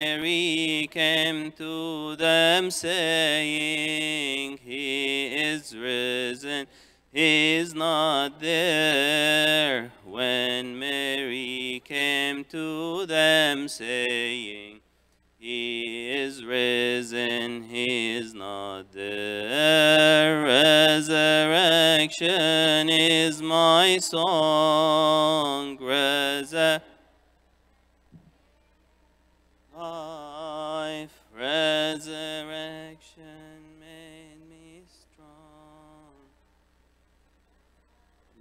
Mary came to them saying, He is risen, He is not there. When Mary came to them saying, He is risen, He is not there. Resurrection is my song. Life, resurrection made me strong.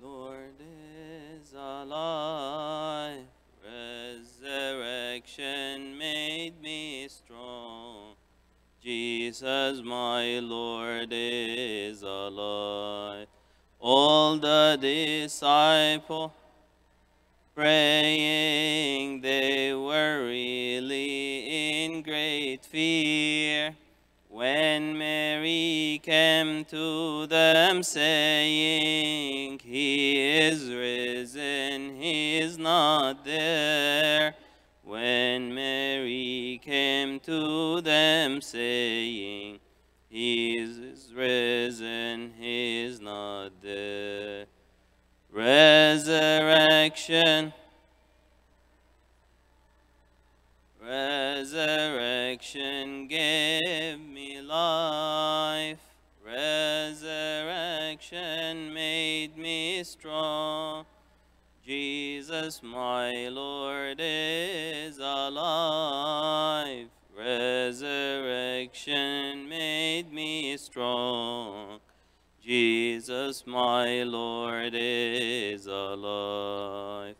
Lord is alive. Resurrection made me strong. Jesus, my Lord, is alive. All the disciples praying, they were really in great fear. When Mary came to them saying, He is risen, He is not there. When Mary came to them saying, He is risen, He is not there. Resurrection, resurrection gave me life. Resurrection made me strong. Jesus, my Lord, is alive. Resurrection made me strong. Jesus, my Lord, is alive.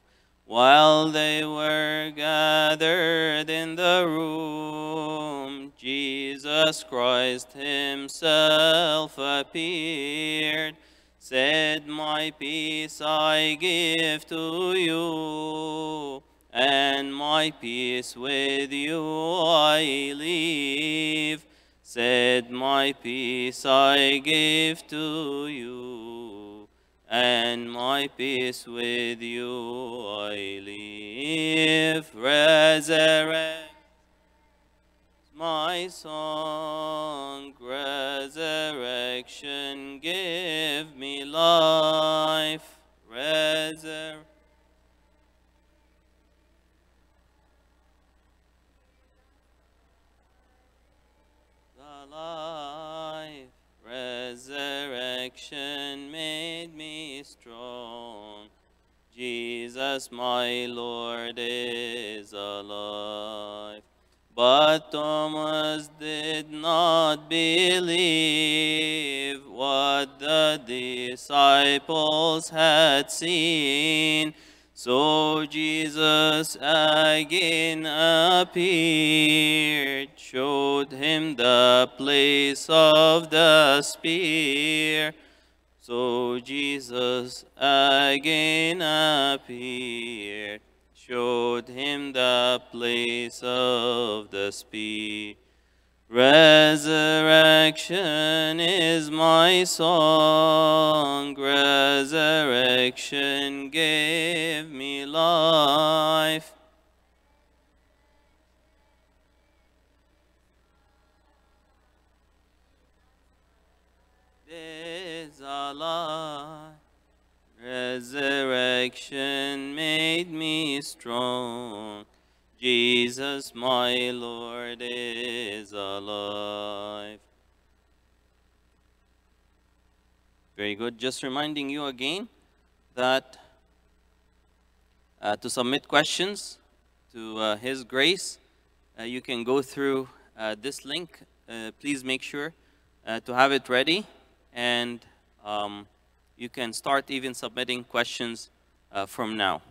While they were gathered in the room, Jesus Christ himself appeared, said, My peace I give to you, and my peace with you I leave. Said, My peace I give to you, and my peace with you I leave. Resurrect my song, resurrection give me life. Alive. Resurrection made me strong. Jesus, my Lord, is alive. But Thomas did not believe what the disciples had seen. So Jesus again appeared, showed him the place of the spear. So Jesus again appeared, showed him the place of the spear. Resurrection is my song. Resurrection gave me life. Is alive. Resurrection made me strong. Jesus, my Lord, is alive. Very good. Just reminding you again that to submit questions to His grace, you can go through this link. Please make sure to have it ready, and you can start even submitting questions from now.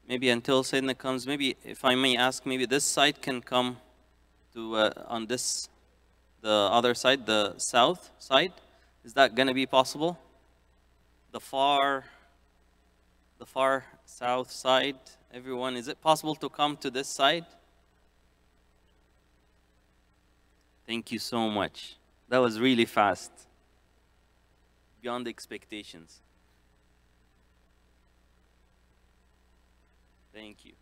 maybe until Sayyidina comes, maybe if I may ask, maybe this side can come to on this, the other side, the south side. Is that going to be possible? The far south side, everyone, is it possible to come to this side? Thank you so much. That was really fast. Beyond expectations. Thank you.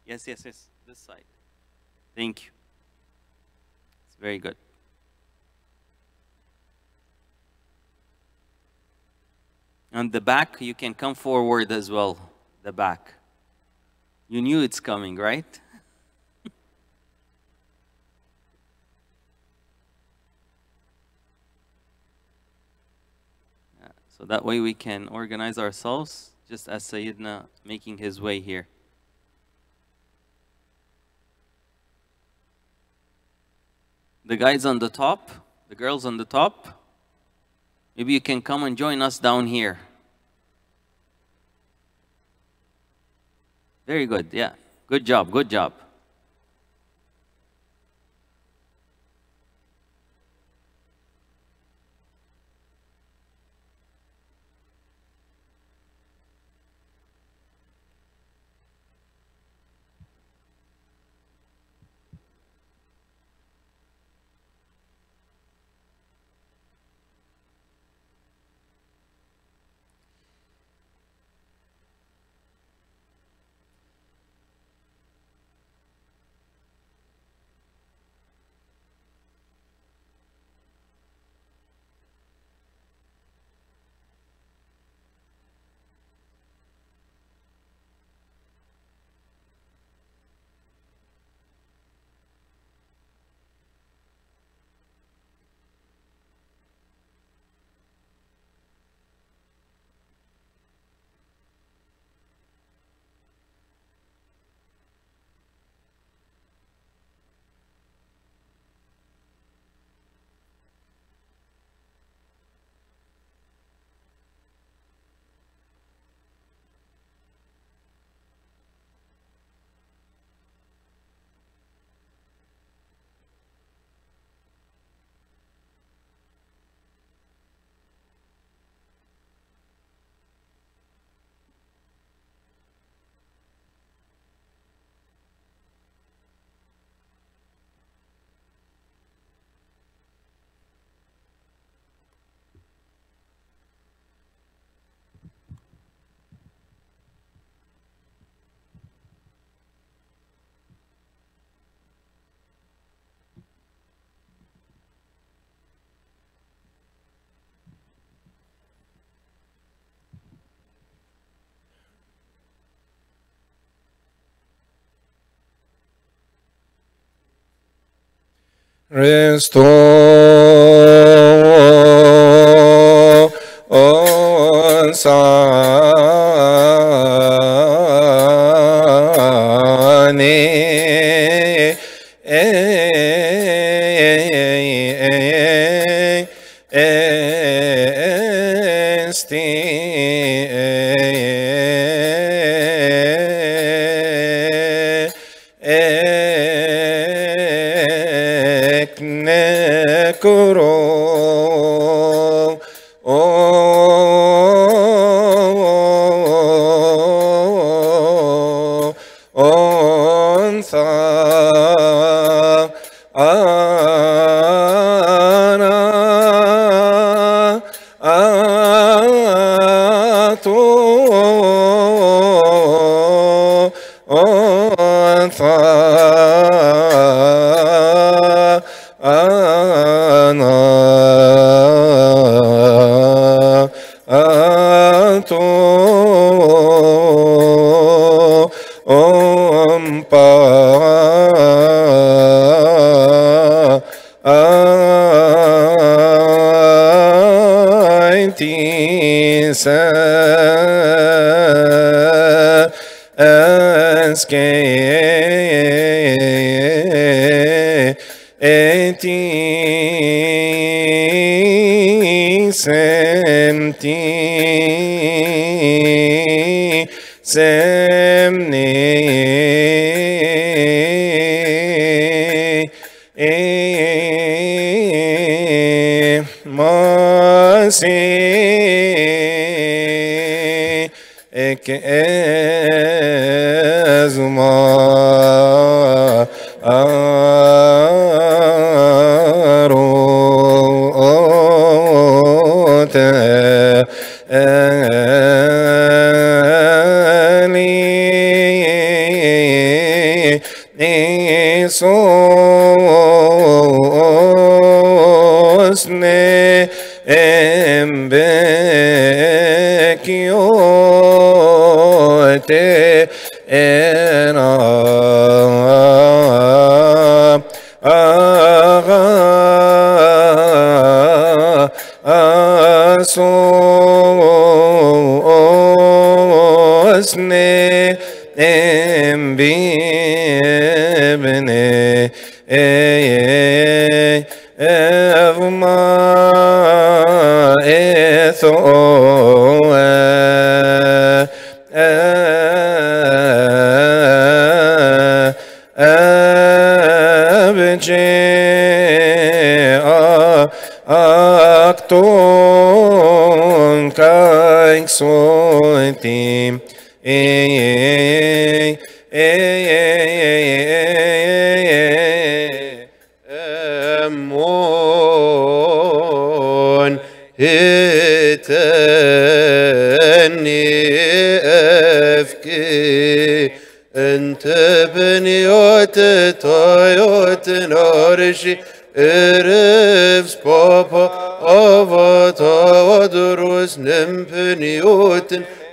Yes, yes, yes, this side. Thank you. It's very good. On the back, you can come forward as well, the back. You knew it's coming, right? So that way we can organize ourselves, just as Sayyidina making his way here. The guys on the top, the girls on the top, maybe you can come and join us down here. Very good, yeah. Good job, good job.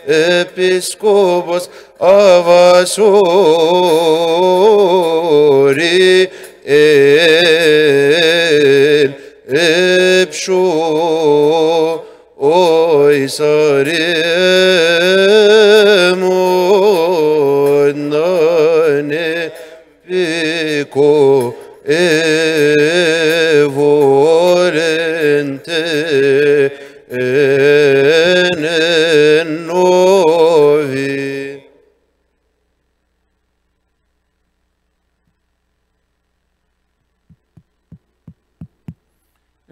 Episcopos of Suriel Epsho Oisaremo Nane Pico Evolente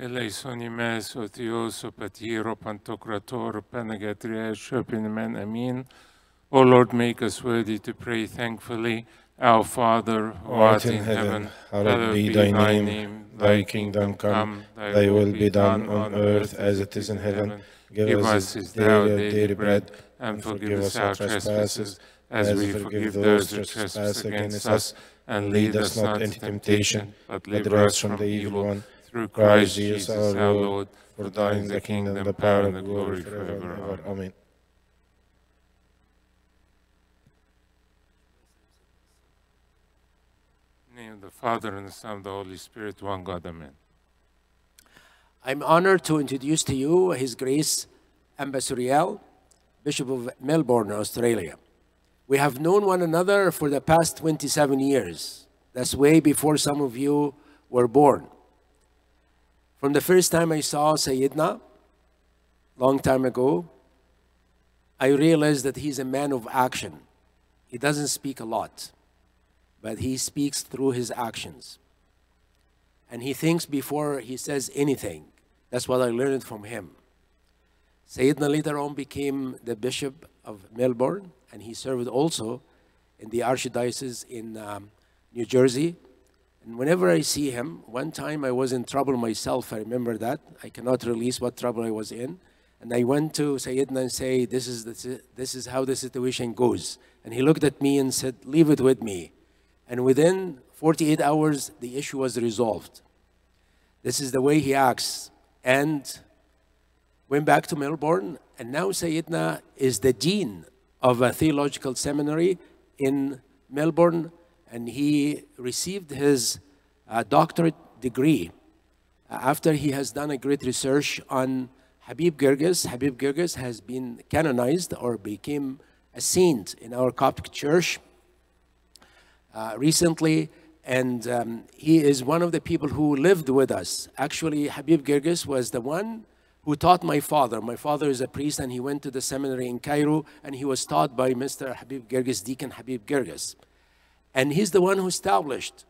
Eleison imes otios opatiro pantocrator panegatria shopinman amin. O Lord, make us worthy to pray thankfully. Our Father, who art in heaven, hallowed be thy name. Thy kingdom come, thy will be done on earth as it is in heaven. Give us this day our daily bread, and forgive us our trespasses, as we forgive those who trespass against us. And lead us not into temptation, but deliver us from the evil one. Through Christ Jesus our Lord, for thine is the kingdom, the power, and the glory forever and ever. Amen. In the name of the Father, and the Son, and the Holy Spirit, one God. Amen. I'm honored to introduce to you His Grace Ambassador Suriel, Bishop of Melbourne, Australia. We have known one another for the past 27 years. That's way before some of you were born. From the first time I saw Sayyidina, long time ago, I realized that he's a man of action. He doesn't speak a lot, but he speaks through his actions. And he thinks before he says anything. That's what I learned from him. Sayyidina later on became the Bishop of Melbourne, and he served also in the Archdiocese in New Jersey. And whenever I see him, one time I was in trouble myself, I remember that. I cannot release what trouble I was in. And I went to Sayyidina and say, this is how the situation goes. And he looked at me and said, leave it with me. And within 48 hours, the issue was resolved. This is the way he acts. And went back to Melbourne, and now Sayyidina is the dean of a theological seminary in Melbourne, and he received his doctorate degree after he has done a great research on Habib Girgis. Habib Girgis has been canonized or became a saint in our Coptic Church recently, and he is one of the people who lived with us. Actually, Habib Girgis was the one who taught my father. My father is a priest, and he went to the seminary in Cairo, and he was taught by Mr. Habib Girgis, Deacon Habib Girgis. And he's the one who established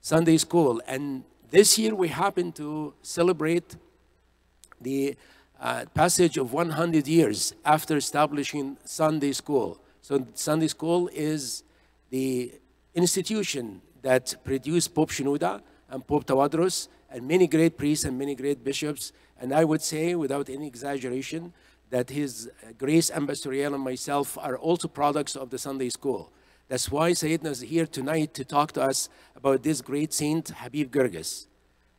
Sunday school. And this year we happen to celebrate the passage of 100 years after establishing Sunday school. So Sunday school is the institution that produced Pope Shenouda and Pope Tawadros and many great priests and many great bishops. And I would say, without any exaggeration, that His Grace Ambassador Suriel and myself are also products of the Sunday school. That's why Sayyidina is here tonight to talk to us about this great saint, Habib Girgis.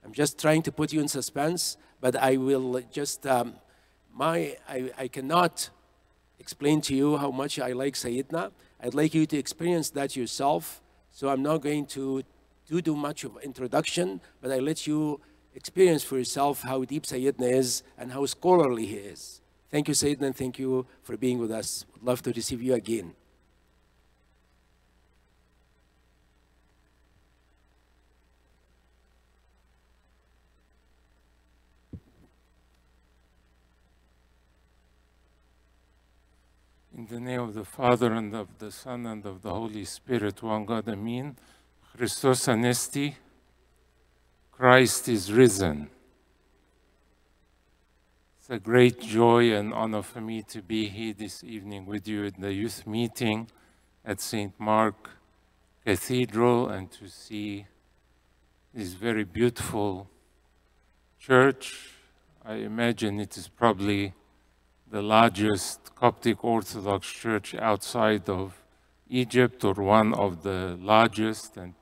I'm just trying to put you in suspense, but I will just, I cannot explain to you how much I like Sayyidina. I'd like you to experience that yourself. So I'm not going to do much of introduction, but I let you experience for yourself how deep Sayyidina is and how scholarly he is. Thank you, Sayyidina, and thank you for being with us. Would love to receive you again. In the name of the Father, and of the Son, and of the Holy Spirit, one God, Amen. Christos Anesti, Christ is risen. It's a great joy and honor for me to be here this evening with you at the youth meeting at St. Mark Cathedral and to see this very beautiful church. I imagine it is probably the largest Coptic Orthodox church outside of Egypt, or one of the largest, and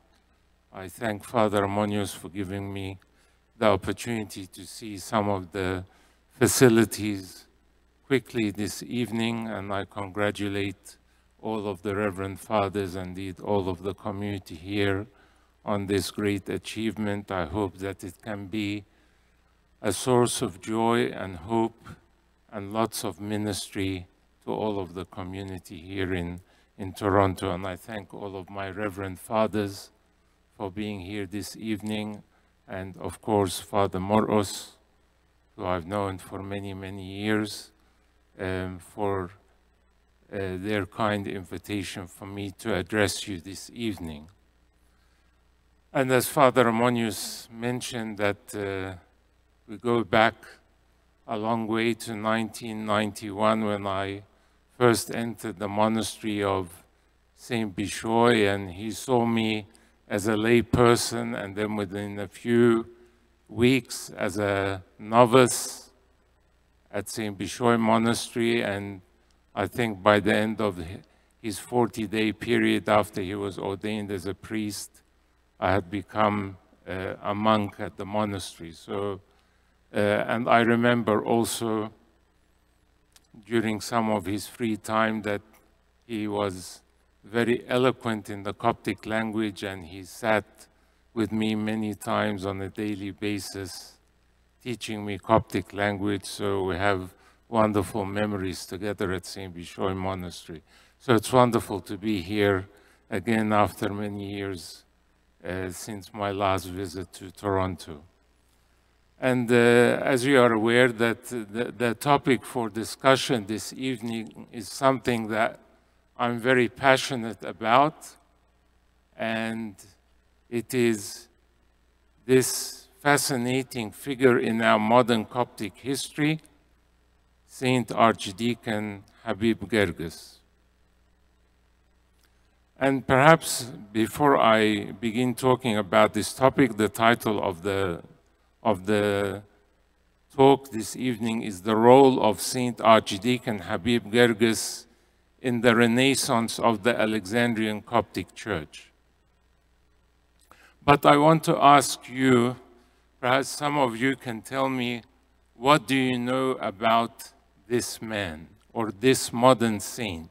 I thank Father Armonius for giving me the opportunity to see some of the facilities quickly this evening, and I congratulate all of the Reverend Fathers, indeed all of the community here on this great achievement. I hope that it can be a source of joy and hope and lots of ministry to all of the community here in Toronto. And I thank all of my Reverend Fathers for being here this evening, and of course Father Moros, who I've known for many, many years, for their kind invitation for me to address you this evening. And as Father Armonius mentioned, that we go back a long way to 1991 when I first entered the monastery of Saint Bishoy, and he saw me as a lay person, and then within a few weeks as a novice at Saint Bishoy Monastery, and I think by the end of his 40-day period after he was ordained as a priest, I had become a monk at the monastery. So, and I remember also during some of his free time that he was very eloquent in the Coptic language, and he sat with me many times on a daily basis, teaching me Coptic language. So we have wonderful memories together at St. Bishoy Monastery. So it's wonderful to be here again after many years since my last visit to Toronto. And as you are aware, that the topic for discussion this evening is something that I'm very passionate about, and it is this fascinating figure in our modern Coptic history, Saint Archdeacon Habib Girgis. And perhaps before I begin talking about this topic, the title of the talk this evening is The Role of Saint Archdeacon Habib Girgis in the Renaissance of the Alexandrian Coptic Church. But I want to ask you, perhaps some of you can tell me, what do you know about this man or this modern saint?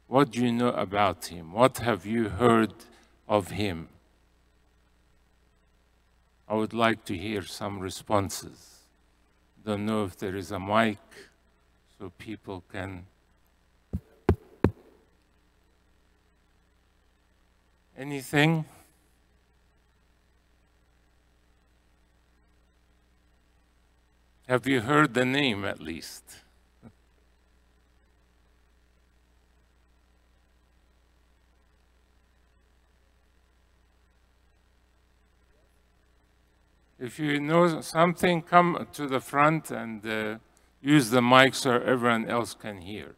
What do you know about him? What have you heard of him? I would like to hear some responses. Don't know if there is a mic so people can. Anything? Have you heard the name at least? If you know something, come to the front and use the mic so everyone else can hear.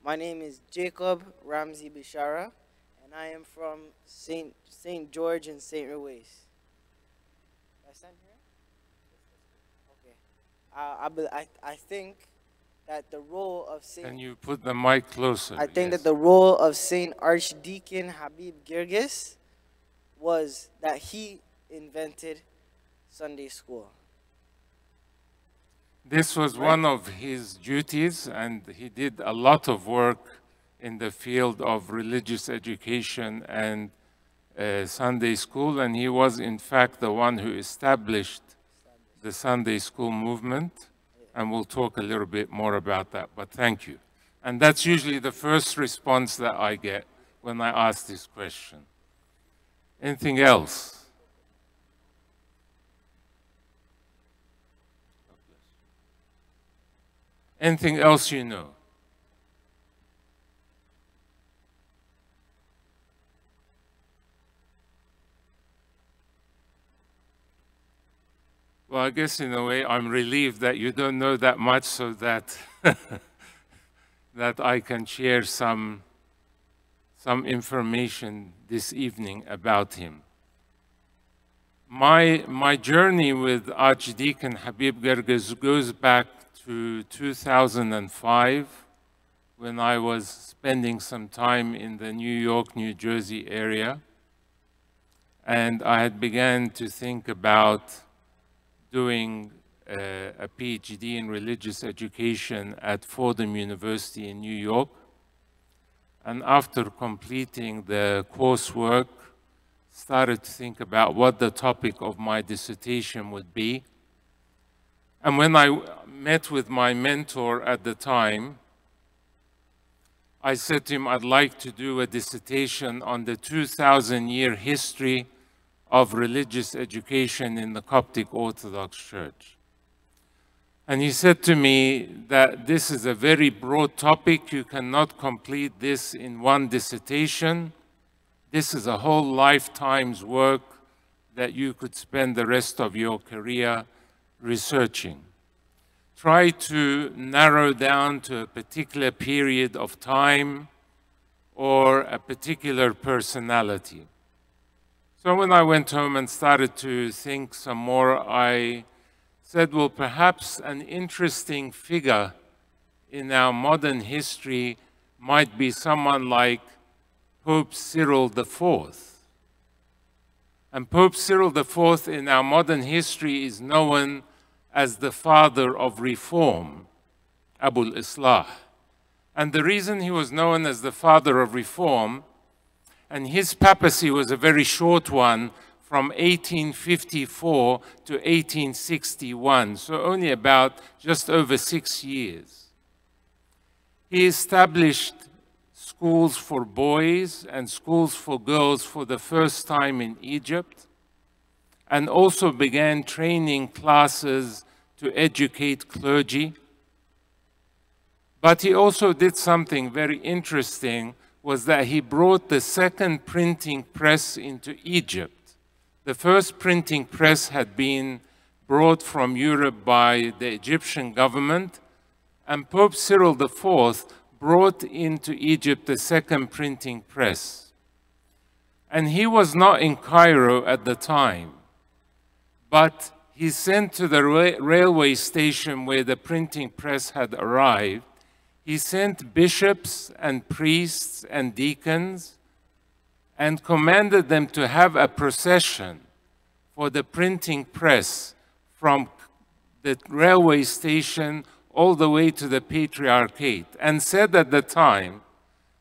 My name is Jacob Ramsey Bishara, and I am from Saint George and Saint Ruwais. I stand here? Okay. I think that the role of Saint. Can you put the mic closer? I think Yes. that the role of Saint Archdeacon Habib Girgis was that he invented Sunday school. This was one of his duties, and he did a lot of work in the field of religious education and Sunday school, and he was in fact the one who established the Sunday school movement, and we'll talk a little bit more about that, but thank you. And that's usually the first response that I get when I ask this question. Anything else? Anything else you know? Well, I guess in a way I'm relieved that you don't know that much so that that I can share some information this evening about him. My journey with Archdeacon Habib Girgis goes back to 2005, when I was spending some time in the New York, New Jersey area. And I had began to think about doing a PhD in religious education at Fordham University in New York. And after completing the coursework, started to think about what the topic of my dissertation would be. And when I met with my mentor at the time, I said to him, I'd like to do a dissertation on the 2,000-year history of religious education in the Coptic Orthodox Church. And he said to me that this is a very broad topic. You cannot complete this in one dissertation. This is a whole lifetime's work that you could spend the rest of your career researching. Try to narrow down to a particular period of time or a particular personality. So when I went home and started to think some more, I said, well, perhaps an interesting figure in our modern history might be someone like Pope Cyril IV. And Pope Cyril IV in our modern history is known as the father of reform, Abul Islah. And the reason he was known as the father of reform, and his papacy was a very short one, from 1854 to 1861, so only about just over 6 years. He established schools for boys and schools for girls for the first time in Egypt, and also began training classes to educate clergy. But he also did something very interesting, was that he brought the second printing press into Egypt. The first printing press had been brought from Europe by the Egyptian government, and Pope Cyril IV brought into Egypt the second printing press. And he was not in Cairo at the time, but he sent to the railway station where the printing press had arrived, he sent bishops and priests and deacons and commanded them to have a procession for the printing press from the railway station all the way to the Patriarchate, and said at the time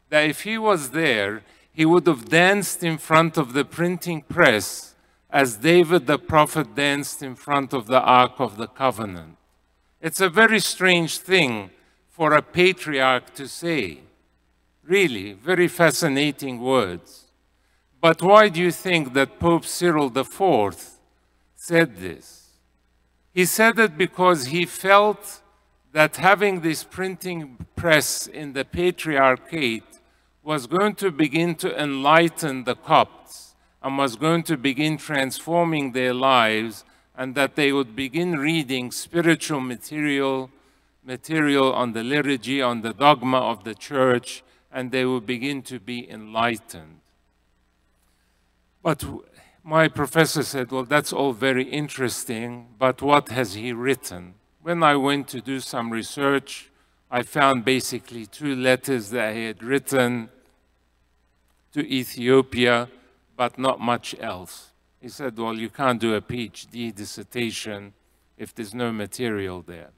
that if he was there, he would have danced in front of the printing press as David the prophet danced in front of the Ark of the Covenant. It's a very strange thing for a patriarch to say. Really, very fascinating words. But why do you think that Pope Cyril IV said this? He said it because he felt that having this printing press in the Patriarchate was going to begin to enlighten the Copts and was going to begin transforming their lives, and that they would begin reading spiritual material on the liturgy, on the dogma of the church, and they would begin to be enlightened. But my professor said, well, that's all very interesting, but what has he written? When I went to do some research, I found basically 2 letters that he had written to Ethiopia, but not much else. He said, well, you can't do a PhD dissertation if there's no material there.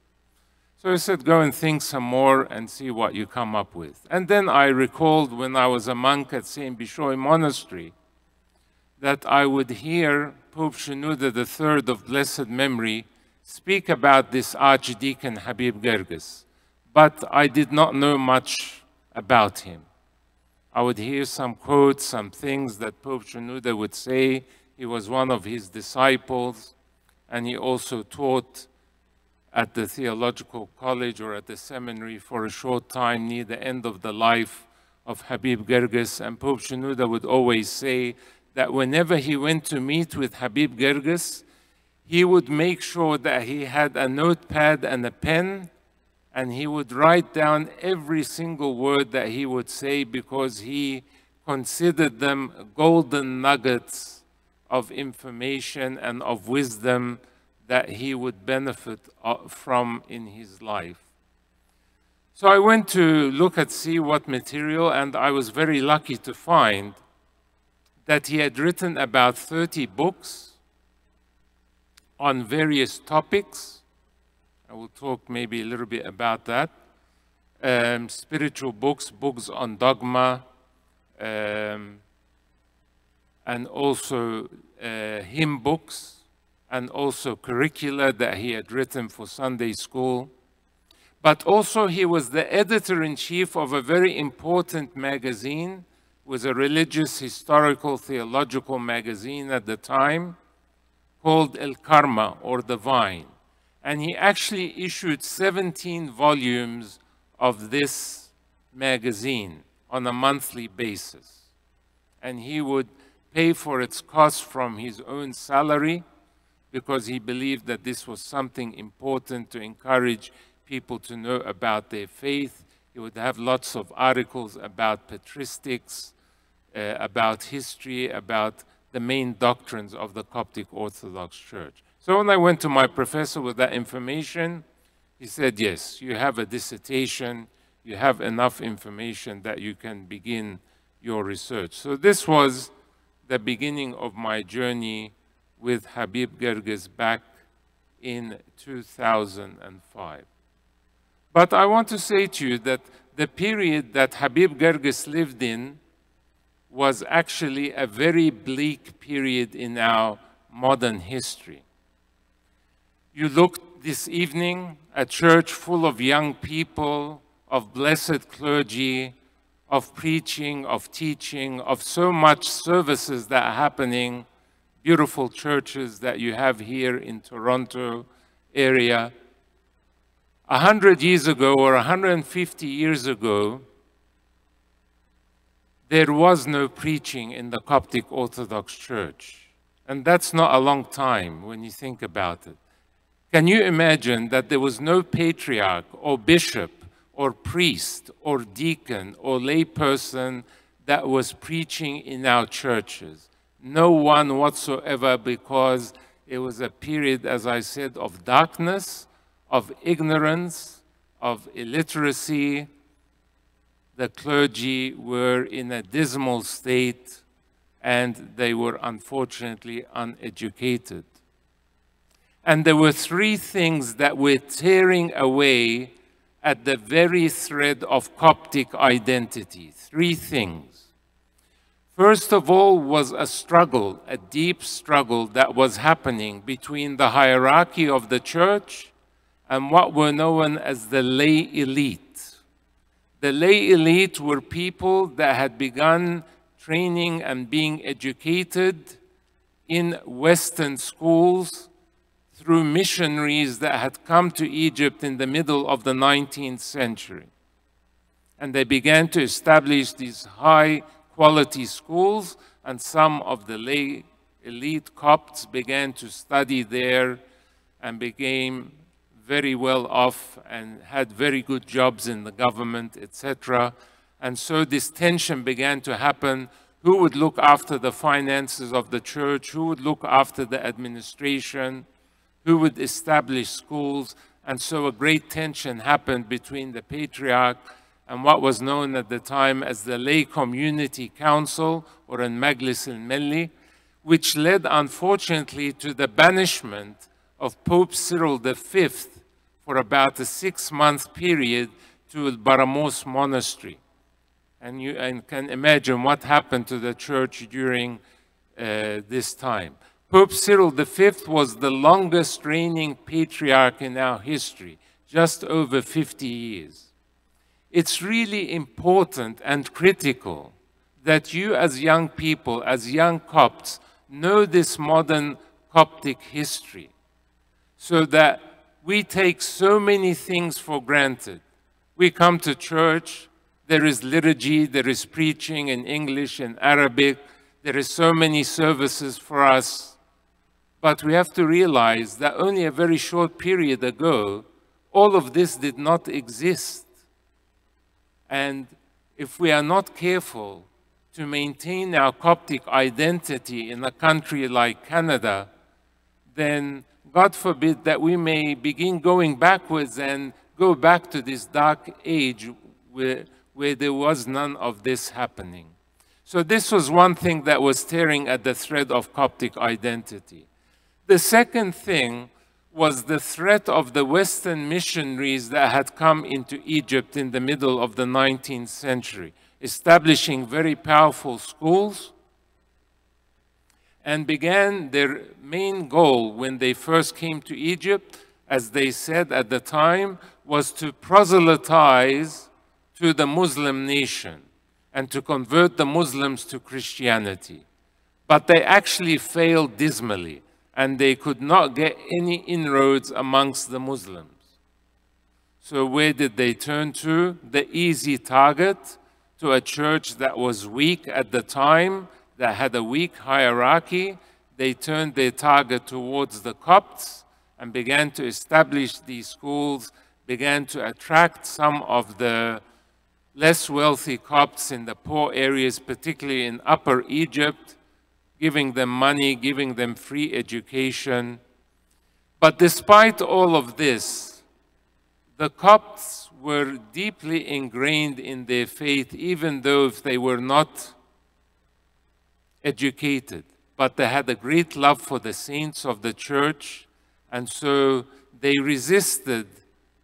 So I said, go and think some more and see what you come up with. And then I recalled when I was a monk at St. Bishoy Monastery, that I would hear Pope Shenouda III of blessed memory speak about this Archdeacon Habib Girgis, but I did not know much about him. I would hear some quotes, some things that Pope Shenouda would say. He was one of his disciples, and he also taught at the theological college or at the seminary for a short time near the end of the life of Habib Girgis. And Pope Shenouda would always say that whenever he went to meet with Habib Girgis, he would make sure that he had a notepad and a pen, and he would write down every single word that he would say, because he considered them golden nuggets of information and of wisdom that he would benefit from in his life. So I went to see what material, and I was very lucky to find that he had written about 30 books on various topics. I will talk maybe a little bit about that. Spiritual books, books on dogma, and also hymn books, and also curricula that he had written for Sunday school. But also he was the editor-in-chief of a very important magazine, was a religious, historical, theological magazine at the time called El Karma, or The Vine. And he actually issued 17 volumes of this magazine on a monthly basis. And he would pay for its cost from his own salary, because he believed that this was something important to encourage people to know about their faith. He would have lots of articles about patristics, about history, about the main doctrines of the Coptic Orthodox Church. So when I went to my professor with that information, he said, yes, you have a dissertation, you have enough information that you can begin your research. So this was the beginning of my journey with Habib Girgis back in 2005. But I want to say to you that the period that Habib Girgis lived in was actually a very bleak period in our modern history. You looked this evening, a church full of young people, of blessed clergy, of preaching, of teaching, of so much services that are happening, beautiful churches that you have here in Toronto area. 100 years ago or 150 years ago, there was no preaching in the Coptic Orthodox Church. And that's not a long time when you think about it. Can you imagine that there was no patriarch or bishop or priest or deacon or layperson that was preaching in our churches? No one whatsoever, because it was a period, as I said, of darkness, of ignorance, of illiteracy. The clergy were in a dismal state, and they were unfortunately uneducated. And there were 3 things that were tearing away at the very thread of Coptic identity. 3 things. First of all was a struggle, a deep struggle that was happening between the hierarchy of the church and what were known as the lay elite. The lay elite were people that had begun training and being educated in Western schools through missionaries that had come to Egypt in the middle of the 19th century. And they began to establish these high-quality schools, and some of the lay elite Copts began to study there and became very well off and had very good jobs in the government, etc. And so this tension began to happen. Who would look after the finances of the church? Who would look after the administration? Who would establish schools? And so a great tension happened between the patriarch and what was known at the time as the Lay Community Council, or an Majlis al-Melli, which led, unfortunately, to the banishment of Pope Cyril V for about a 6-month period to Baramos Monastery. And you can imagine what happened to the church during this time. Pope Cyril V was the longest reigning patriarch in our history, just over 50 years. It's really important and critical that you as young people, as young Copts, know this modern Coptic history, so that we take so many things for granted. We come to church, there is liturgy, there is preaching in English and Arabic, there is so many services for us. But we have to realize that only a very short period ago, all of this did not exist. And if we are not careful to maintain our Coptic identity in a country like Canada, then God forbid that we may begin going backwards and go back to this dark age where there was none of this happening. So this was one thing that was tearing at the thread of Coptic identity. The second thing was the threat of the Western missionaries that had come into Egypt in the middle of the 19th century, establishing very powerful schools, and began their main goal when they first came to Egypt, as they said at the time, was to proselytize to the Muslim nation and to convert the Muslims to Christianity. But they actually failed dismally, and they could not get any inroads amongst the Muslims. So where did they turn to? The easy target, to a church that was weak at the time, that had a weak hierarchy. They turned their target towards the Copts and began to establish these schools, began to attract some of the less wealthy Copts in the poor areas, particularly in Upper Egypt, giving them money, giving them free education. But despite all of this, the Copts were deeply ingrained in their faith, even though if they were not educated. But they had a great love for the saints of the church, and so they resisted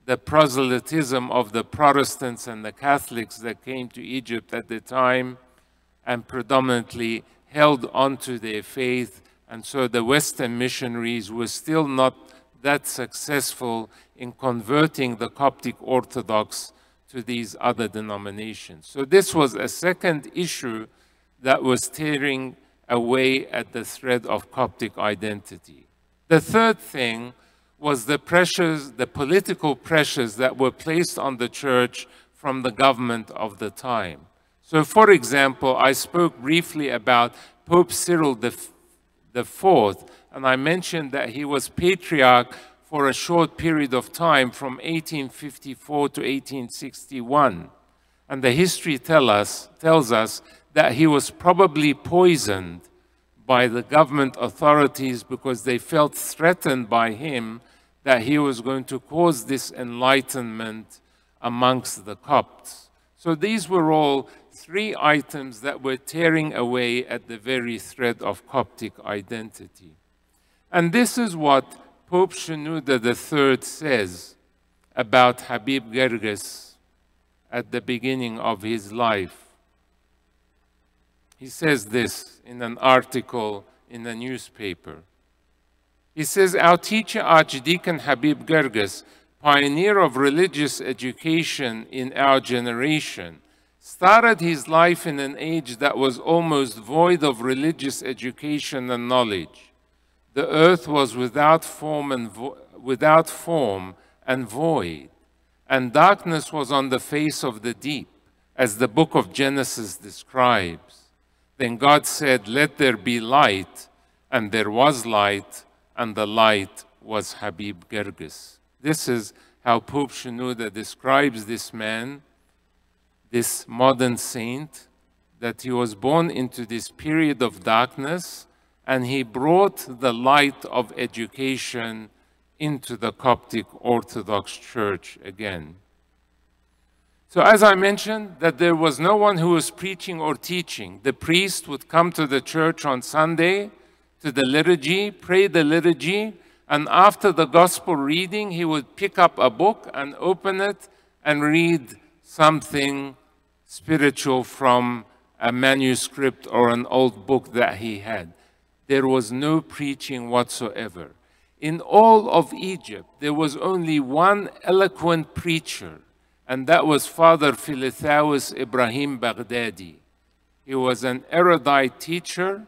the proselytism of the Protestants and the Catholics that came to Egypt at the time, and predominantly held on to their faith. And so the Western missionaries were still not that successful in converting the Coptic Orthodox to these other denominations. So this was a second issue that was tearing away at the thread of Coptic identity. The third thing was the pressures, the political pressures that were placed on the church from the government of the time. So, for example, I spoke briefly about Pope Cyril IV, and I mentioned that he was patriarch for a short period of time from 1854 to 1861. And the history tells us that he was probably poisoned by the government authorities because they felt threatened by him that he was going to cause this enlightenment amongst the Copts. So these were all three items that were tearing away at the very thread of Coptic identity. And this is what Pope Shenouda III says about Habib Girgis at the beginning of his life. He says this in an article in a newspaper. He says, "Our teacher, Archdeacon Habib Girgis, pioneer of religious education in our generation, started his life in an age that was almost void of religious education and knowledge. The earth was without form and void, and darkness was on the face of the deep, as the book of Genesis describes. Then God said, "Let there be light," and there was light, and the light was Habib Girgis. This is how Pope Shenouda describes this man, this modern saint, that he was born into this period of darkness, and he brought the light of education into the Coptic Orthodox Church again. So as I mentioned, that there was no one who was preaching or teaching. The priest would come to the church on Sunday, to the liturgy, pray the liturgy, and after the gospel reading, he would pick up a book and open it and read something spiritual from a manuscript or an old book that he had. There was no preaching whatsoever. In all of Egypt, there was only one eloquent preacher, and that was Father Philithawis Ibrahim Baghdadi. He was an erudite teacher,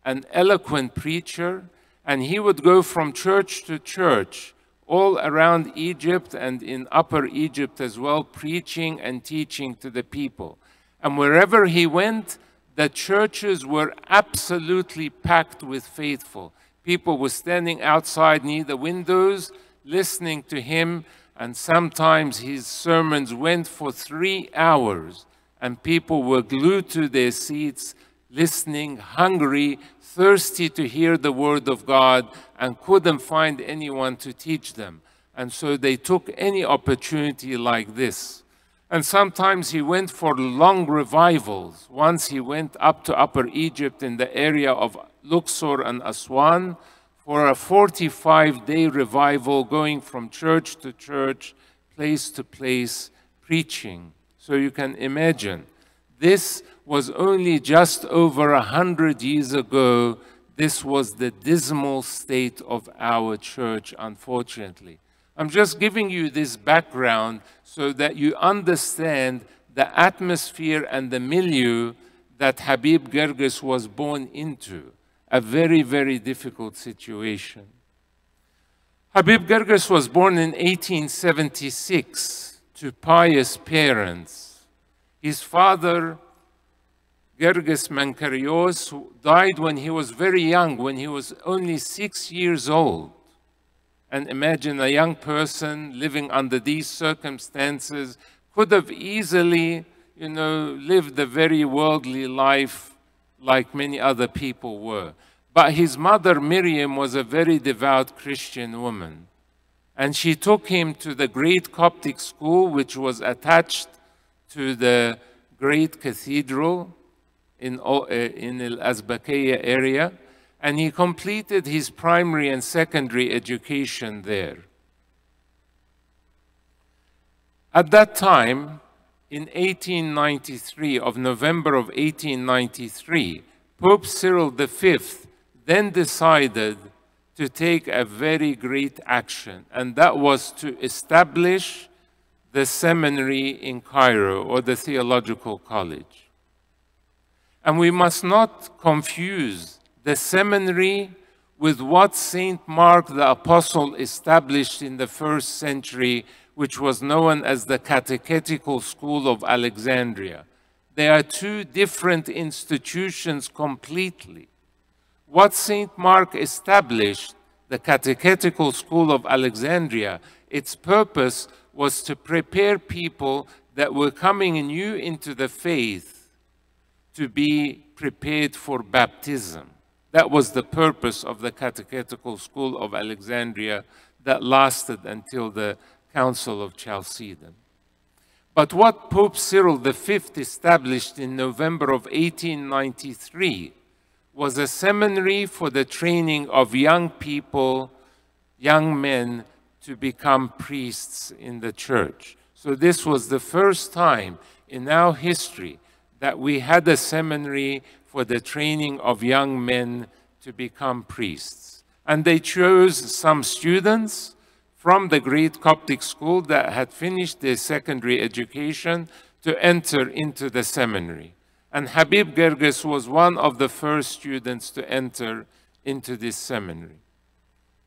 an eloquent preacher, and he would go from church to church all around Egypt and in Upper Egypt as well, preaching and teaching to the people. And wherever he went, the churches were absolutely packed with faithful. People were standing outside near the windows, listening to him, and sometimes his sermons went for 3 hours, and people were glued to their seats, listening, hungry, thirsty to hear the word of God, and couldn't find anyone to teach them. And so they took any opportunity like this. And sometimes he went for long revivals. Once he went up to Upper Egypt in the area of Luxor and Aswan for a 45-day revival, going from church to church, place to place, preaching. So you can imagine, this was only just over 100 years ago. This was the dismal state of our church, unfortunately. I'm just giving you this background so that you understand the atmosphere and the milieu that Habib Girgis was born into, a very, very difficult situation. Habib Girgis was born in 1876 to pious parents. His father, Girgis Mankarios, died when he was very young, when he was only 6 years old. And imagine a young person living under these circumstances could have easily, lived a very worldly life like many other people were. But his mother, Miriam, was a very devout Christian woman. And she took him to the great Coptic school, which was attached to the great cathedral in Al-Azbakiyya area. And he completed his primary and secondary education there. At that time, in 1893, of November of 1893, Pope Cyril V then decided to take a very great action, and that was to establish the seminary in Cairo, or the theological college. And we must not confuse the seminary with what St. Mark the Apostle established in the 1st century, which was known as the Catechetical School of Alexandria. They are two different institutions completely. What St. Mark established, the Catechetical School of Alexandria, its purpose was to prepare people that were coming new into the faith to be prepared for baptism. That was the purpose of the Catechetical School of Alexandria that lasted until the Council of Chalcedon. But what Pope Cyril V established in November of 1893 was a seminary for the training of young people, young men, to become priests in the church. So this was the first time in our history that we had a seminary for the training of young men to become priests. And they chose some students from the great Coptic school that had finished their secondary education to enter into the seminary. And Habib Girgis was one of the first students to enter into this seminary.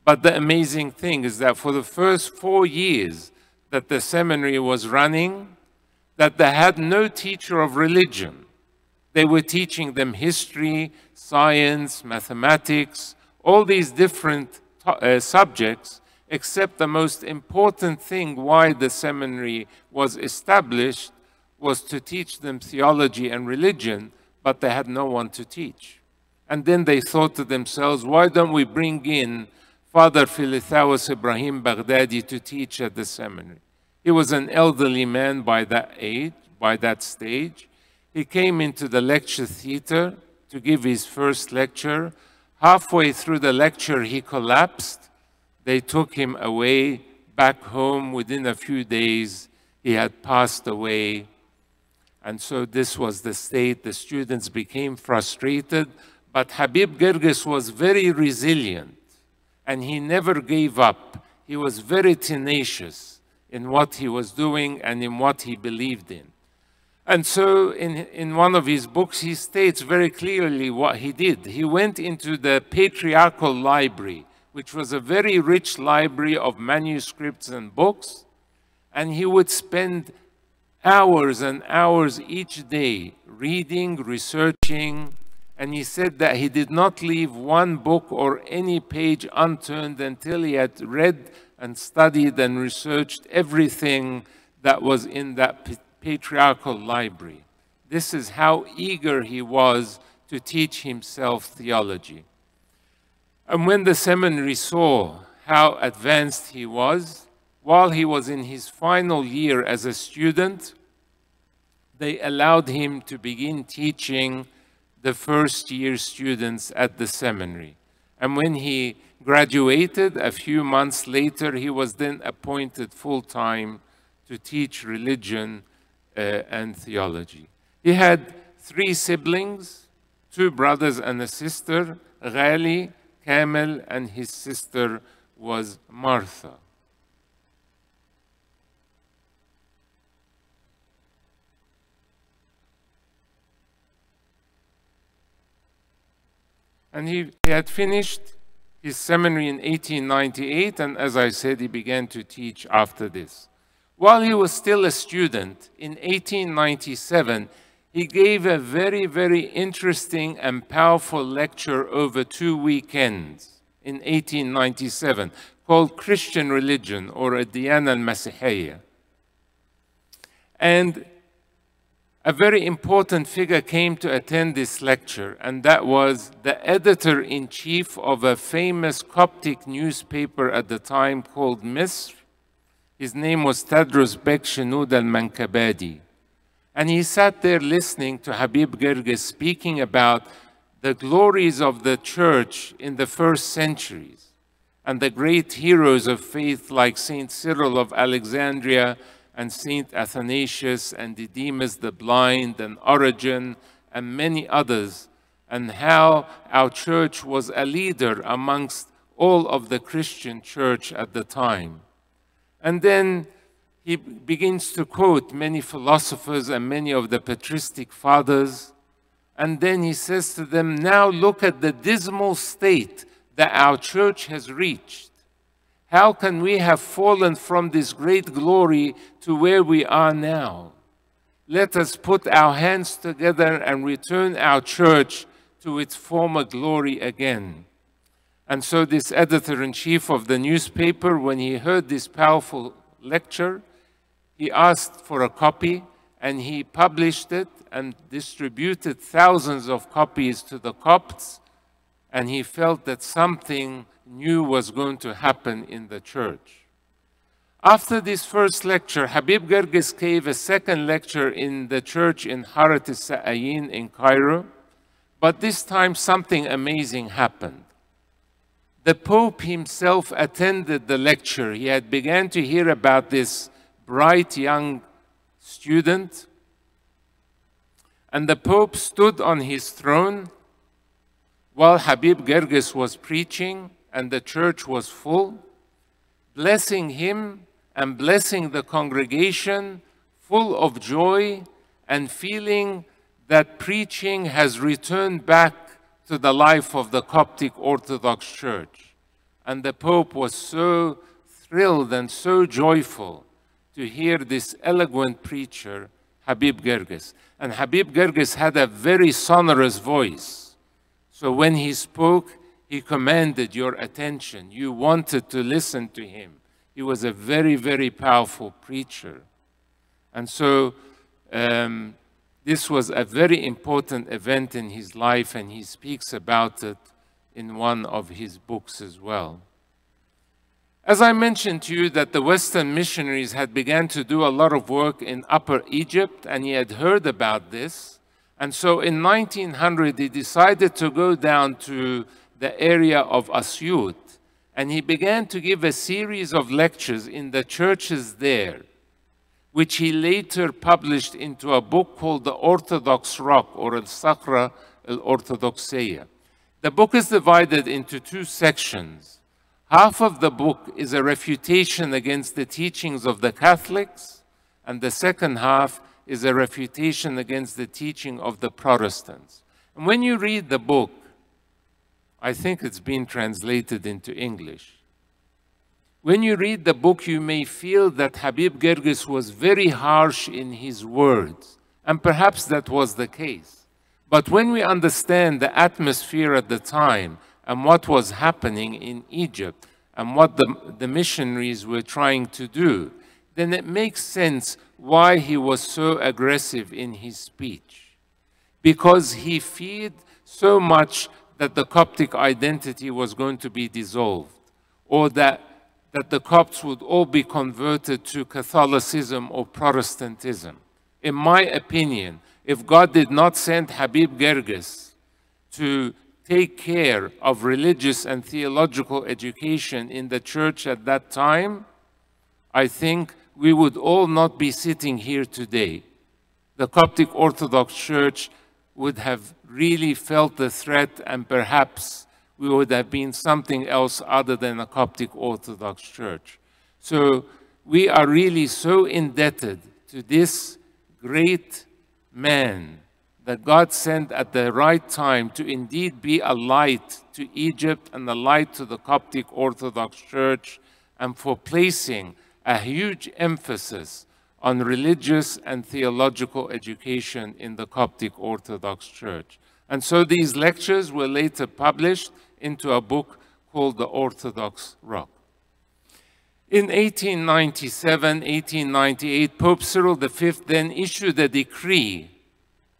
But the amazing thing is that for the first 4 years that the seminary was running, that they had no teacher of religion. They were teaching them history, science, mathematics, all these different subjects, except the most important thing why the seminary was established was to teach them theology and religion, but they had no one to teach. And then they thought to themselves, why don't we bring in Father Philithaus Ibrahim Baghdadi to teach at the seminary? He was an elderly man by that age, by that stage. He came into the lecture theater to give his first lecture. Halfway through the lecture, he collapsed. They took him away back home. Within a few days, he had passed away. And so this was the state. The students became frustrated. But Habib Girgis was very resilient, and he never gave up. He was very tenacious in what he was doing and in what he believed in. And so in one of his books, he states very clearly what he did. He went into the patriarchal library, which was a very rich library of manuscripts and books, and he would spend hours and hours each day reading, researching, and he said that he did not leave one book or any page unturned until he had read and studied and researched everything that was in that patriarchal library. This is how eager he was to teach himself theology. And when the seminary saw how advanced he was, while he was in his final year as a student, they allowed him to begin teaching the first-year students at the seminary. And when he graduated, a few months later, he was then appointed full-time to teach religion and theology. He had 3 siblings, 2 brothers and a sister, Ghali, Kamel, and his sister was Martha. And he had finished his seminary in 1898, and as I said, he began to teach after this. While he was still a student, in 1897, he gave a very, very interesting and powerful lecture over 2 weekends in 1897, called Christian Religion, or Ad-Diyana al-Masihiyya. And a very important figure came to attend this lecture, and that was the editor-in-chief of a famous Coptic newspaper at the time called Misr. His name was Tadros Bek Shenoud al-Mankabadi. And he sat there listening to Habib Girgis speaking about the glories of the church in the first centuries and the great heroes of faith like Saint Cyril of Alexandria and Saint Athanasius and Didymus the Blind and Origen and many others, and how our church was a leader amongst all of the Christian church at the time. And then he begins to quote many philosophers and many of the patristic fathers. And then he says to them, now look at the dismal state that our church has reached. How can we have fallen from this great glory to where we are now? Let us put our hands together and return our church to its former glory again. And so this editor-in-chief of the newspaper, when he heard this powerful lecture, he asked for a copy, and he published it and distributed thousands of copies to the Copts, and he felt that something new was going to happen in the church. After this first lecture, Habib Girgis gave a second lecture in the church in Harat al-Sa'ayin in Cairo, but this time something amazing happened. The Pope himself attended the lecture. He had begun to hear about this bright young student, and the Pope stood on his throne while Habib Girgis was preaching and the church was full, blessing him and blessing the congregation, full of joy and feeling that preaching has returned back to the life of the Coptic Orthodox Church. And the Pope was so thrilled and so joyful to hear this eloquent preacher, Habib Girgis. And Habib Girgis had a very sonorous voice. So when he spoke, he commanded your attention. You wanted to listen to him. He was a very, very powerful preacher. And so this was a very important event in his life, and he speaks about it in one of his books as well. As I mentioned to you that the Western missionaries had begun to do a lot of work in Upper Egypt, and he had heard about this. And so in 1900, he decided to go down to the area of Asyut, and he began to give a series of lectures in the churches there, which he later published into a book called The Orthodox Rock, or Al-Sakhra al-Orthodoxia. The book is divided into two sections. Half of the book is a refutation against the teachings of the Catholics, and the second half is a refutation against the teaching of the Protestants. And when you read the book, I think it's been translated into English. When you read the book, you may feel that Habib Girgis was very harsh in his words, and perhaps that was the case. But when we understand the atmosphere at the time and what was happening in Egypt and what the missionaries were trying to do, then it makes sense why he was so aggressive in his speech. Because he feared so much that the Coptic identity was going to be dissolved, or that the Copts would all be converted to Catholicism or Protestantism. In my opinion, if God did not send Habib Girgis to take care of religious and theological education in the church at that time, I think we would all not be sitting here today. The Coptic Orthodox Church would have really felt the threat, and perhaps we would have been something else other than a Coptic Orthodox Church. So we are really so indebted to this great man that God sent at the right time to indeed be a light to Egypt and a light to the Coptic Orthodox Church, and for placing a huge emphasis on religious and theological education in the Coptic Orthodox Church. And so these lectures were later published into a book called The Orthodox Rock. In 1897, 1898, Pope Cyril V then issued a decree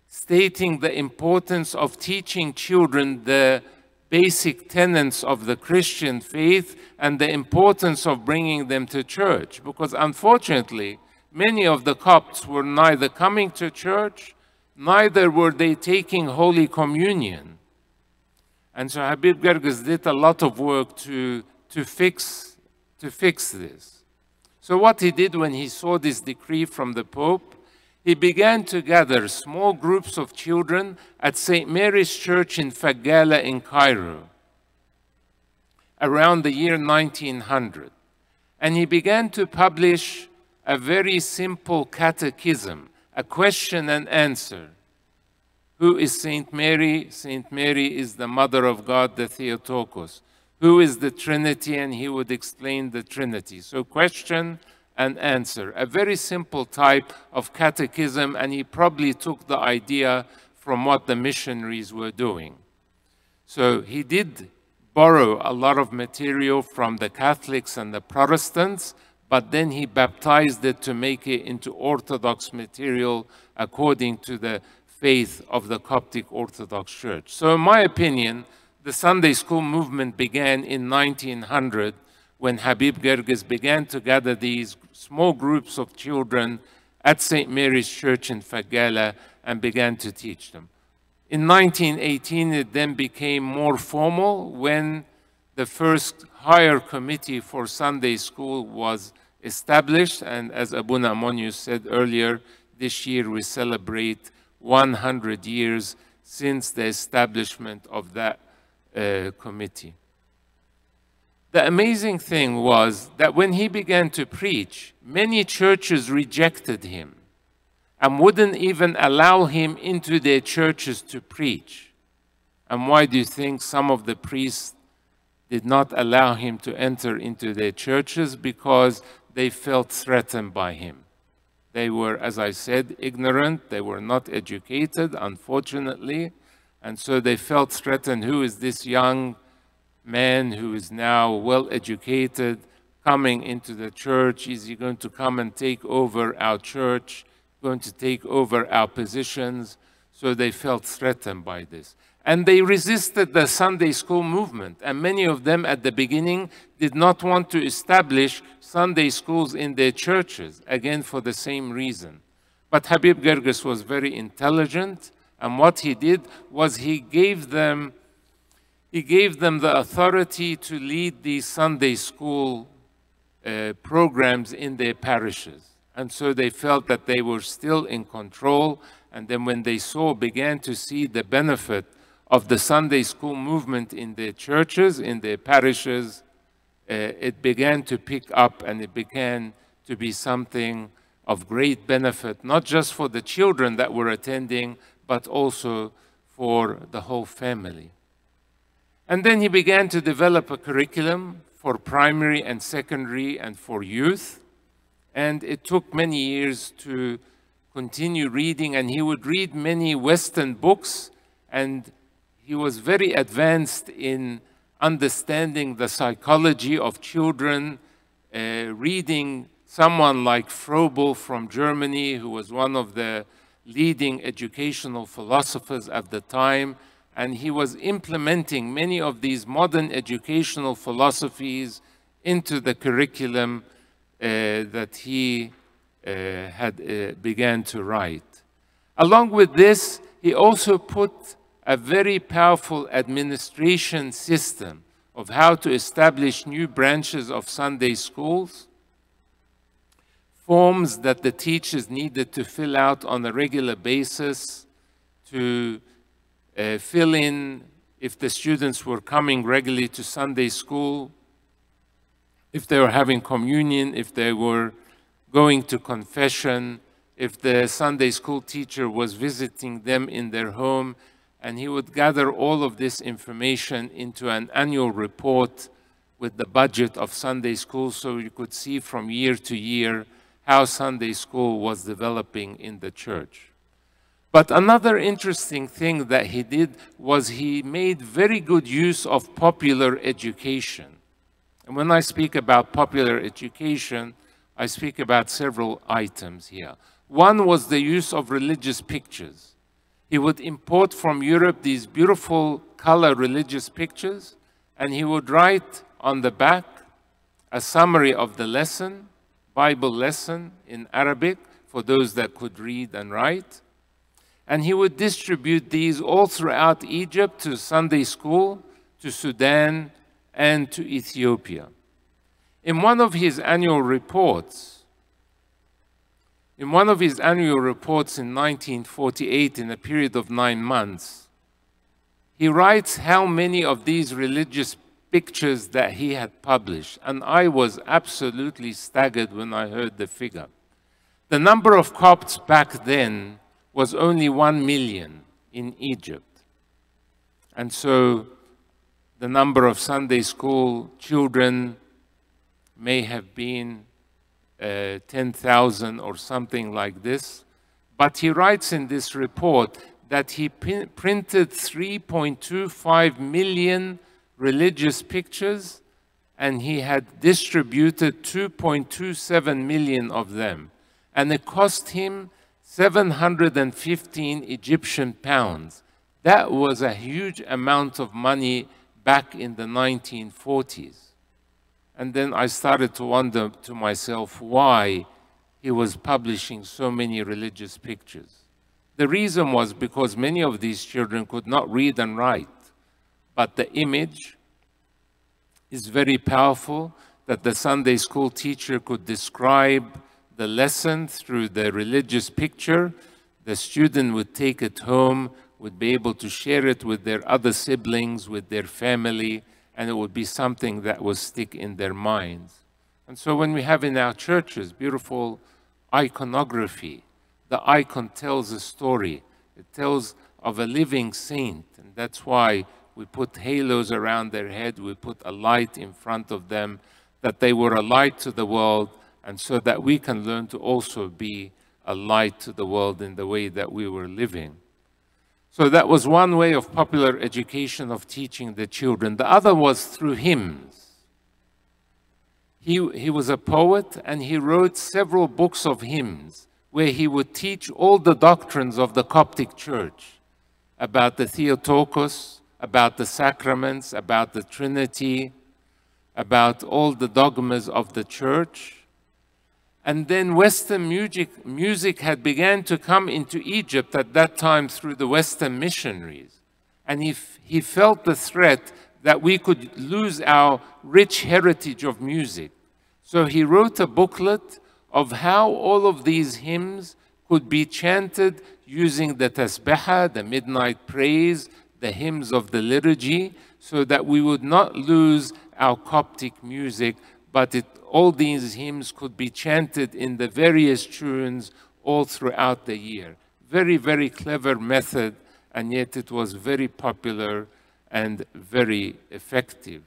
stating the importance of teaching children the basic tenets of the Christian faith and the importance of bringing them to church. Because unfortunately, many of the Copts were neither coming to church, neither were they taking Holy Communion. And so Habib Girgis did a lot of work to fix this. So what he did when he saw this decree from the Pope, he began to gather small groups of children at St. Mary's Church in Fagala in Cairo around the year 1900. And he began to publish a very simple catechism, a question and answer. Who is Saint Mary? Saint Mary is the Mother of God, the Theotokos. Who is the Trinity? And he would explain the Trinity. So question and answer, a very simple type of catechism, and he probably took the idea from what the missionaries were doing. So he did borrow a lot of material from the Catholics and the Protestants, but then he baptized it to make it into Orthodox material according to the faith of the Coptic Orthodox Church. So in my opinion, the Sunday school movement began in 1900 when Habib Girgis began to gather these small groups of children at St. Mary's Church in Fagala and began to teach them. In 1918, it then became more formal when the first higher committee for Sunday school was established. And as Abuna Amonius said earlier, this year we celebrate 100 years since the establishment of that committee. the amazing thing was that when he began to preach, many churches rejected him and wouldn't even allow him into their churches to preach. And why do you think some of the priests did not allow him to enter into their churches? Because they felt threatened by him. They were, as I said, ignorant. They were not educated, unfortunately. And so they felt threatened. Who is this young man who is now well educated coming into the church? Is he going to come and take over our church, going to take over our positions? So they felt threatened by this. And they resisted the Sunday school movement. And many of them at the beginning did not want to establish Sunday schools in their churches, again for the same reason. But Habib Girgis was very intelligent, and what he did was he gave them the authority to lead these Sunday school programs in their parishes. And so they felt that they were still in control. And then when they began to see the benefit of the Sunday school movement in their churches, in their parishes, it began to pick up, and it began to be something of great benefit, not just for the children that were attending, but also for the whole family. And then he began to develop a curriculum for primary and secondary and for youth. And it took many years to continue reading, and he would read many Western books, and he was very advanced in understanding the psychology of children, reading someone like Froebel from Germany, who was one of the leading educational philosophers at the time, and he was implementing many of these modern educational philosophies into the curriculum that he had began to write. Along with this, he also put a very powerful administration system of how to establish new branches of Sunday schools, forms that the teachers needed to fill out on a regular basis to fill in if the students were coming regularly to Sunday school, if they were having communion, if they were going to confession, if the Sunday school teacher was visiting them in their home. And he would gather all of this information into an annual report with the budget of Sunday school, so you could see from year to year how Sunday school was developing in the church. But another interesting thing that he did was he made very good use of popular education. And when I speak about popular education, I speak about several items here. One was the use of religious pictures. He would import from Europe these beautiful color religious pictures, and he would write on the back a summary of the lesson, Bible lesson in Arabic, for those that could read and write. And he would distribute these all throughout Egypt, to Sunday school, to Sudan, and to Ethiopia. In one of his annual reports, in 1948, in a period of 9 months, he writes how many of these religious pictures that he had published. And I was absolutely staggered when I heard the figure. The number of Copts back then was only 1 million in Egypt. And so the number of Sunday school children may have been 10,000 or something like this. But he writes in this report that he printed 3.25 million religious pictures, and he had distributed 2.27 million of them. And it cost him 715 Egyptian pounds. That was a huge amount of money back in the 1940s. And then I started to wonder to myself why he was publishing so many religious pictures. The reason was because many of these children could not read and write, but the image is very powerful, that the Sunday school teacher could describe the lesson through the religious picture. The student would take it home, would be able to share it with their other siblings, with their family, and it would be something that would stick in their minds. And so when we have in our churches beautiful iconography, the icon tells a story. It tells of a living saint, and that's why we put halos around their head, we put a light in front of them, that they were a light to the world, and so that we can learn to also be a light to the world in the way that we were living. So that was one way of popular education, of teaching the children. The other was through hymns. He was a poet, and he wrote several books of hymns where he would teach all the doctrines of the Coptic Church about the Theotokos, about the sacraments, about the Trinity, about all the dogmas of the church. And then Western music had begun to come into Egypt at that time through the Western missionaries. And he felt the threat that we could lose our rich heritage of music. So he wrote a booklet of how all of these hymns could be chanted using the tasbihah, the midnight praise, the hymns of the liturgy, so that we would not lose our Coptic music, but all these hymns could be chanted in the various tunes all throughout the year. Very, very clever method, and yet it was very popular and very effective.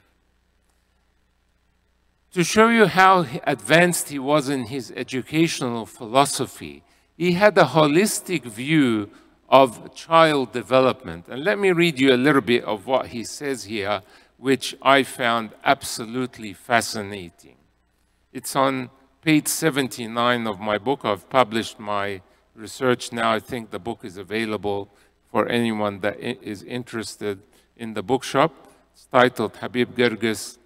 To show you how advanced he was in his educational philosophy, he had a holistic view of child development. And let me read you a little bit of what he says here, which I found absolutely fascinating. It's on page 79 of my book. I've published my research now. I think the book is available for anyone that is interested in the bookshop. It's titled Habib Girgis,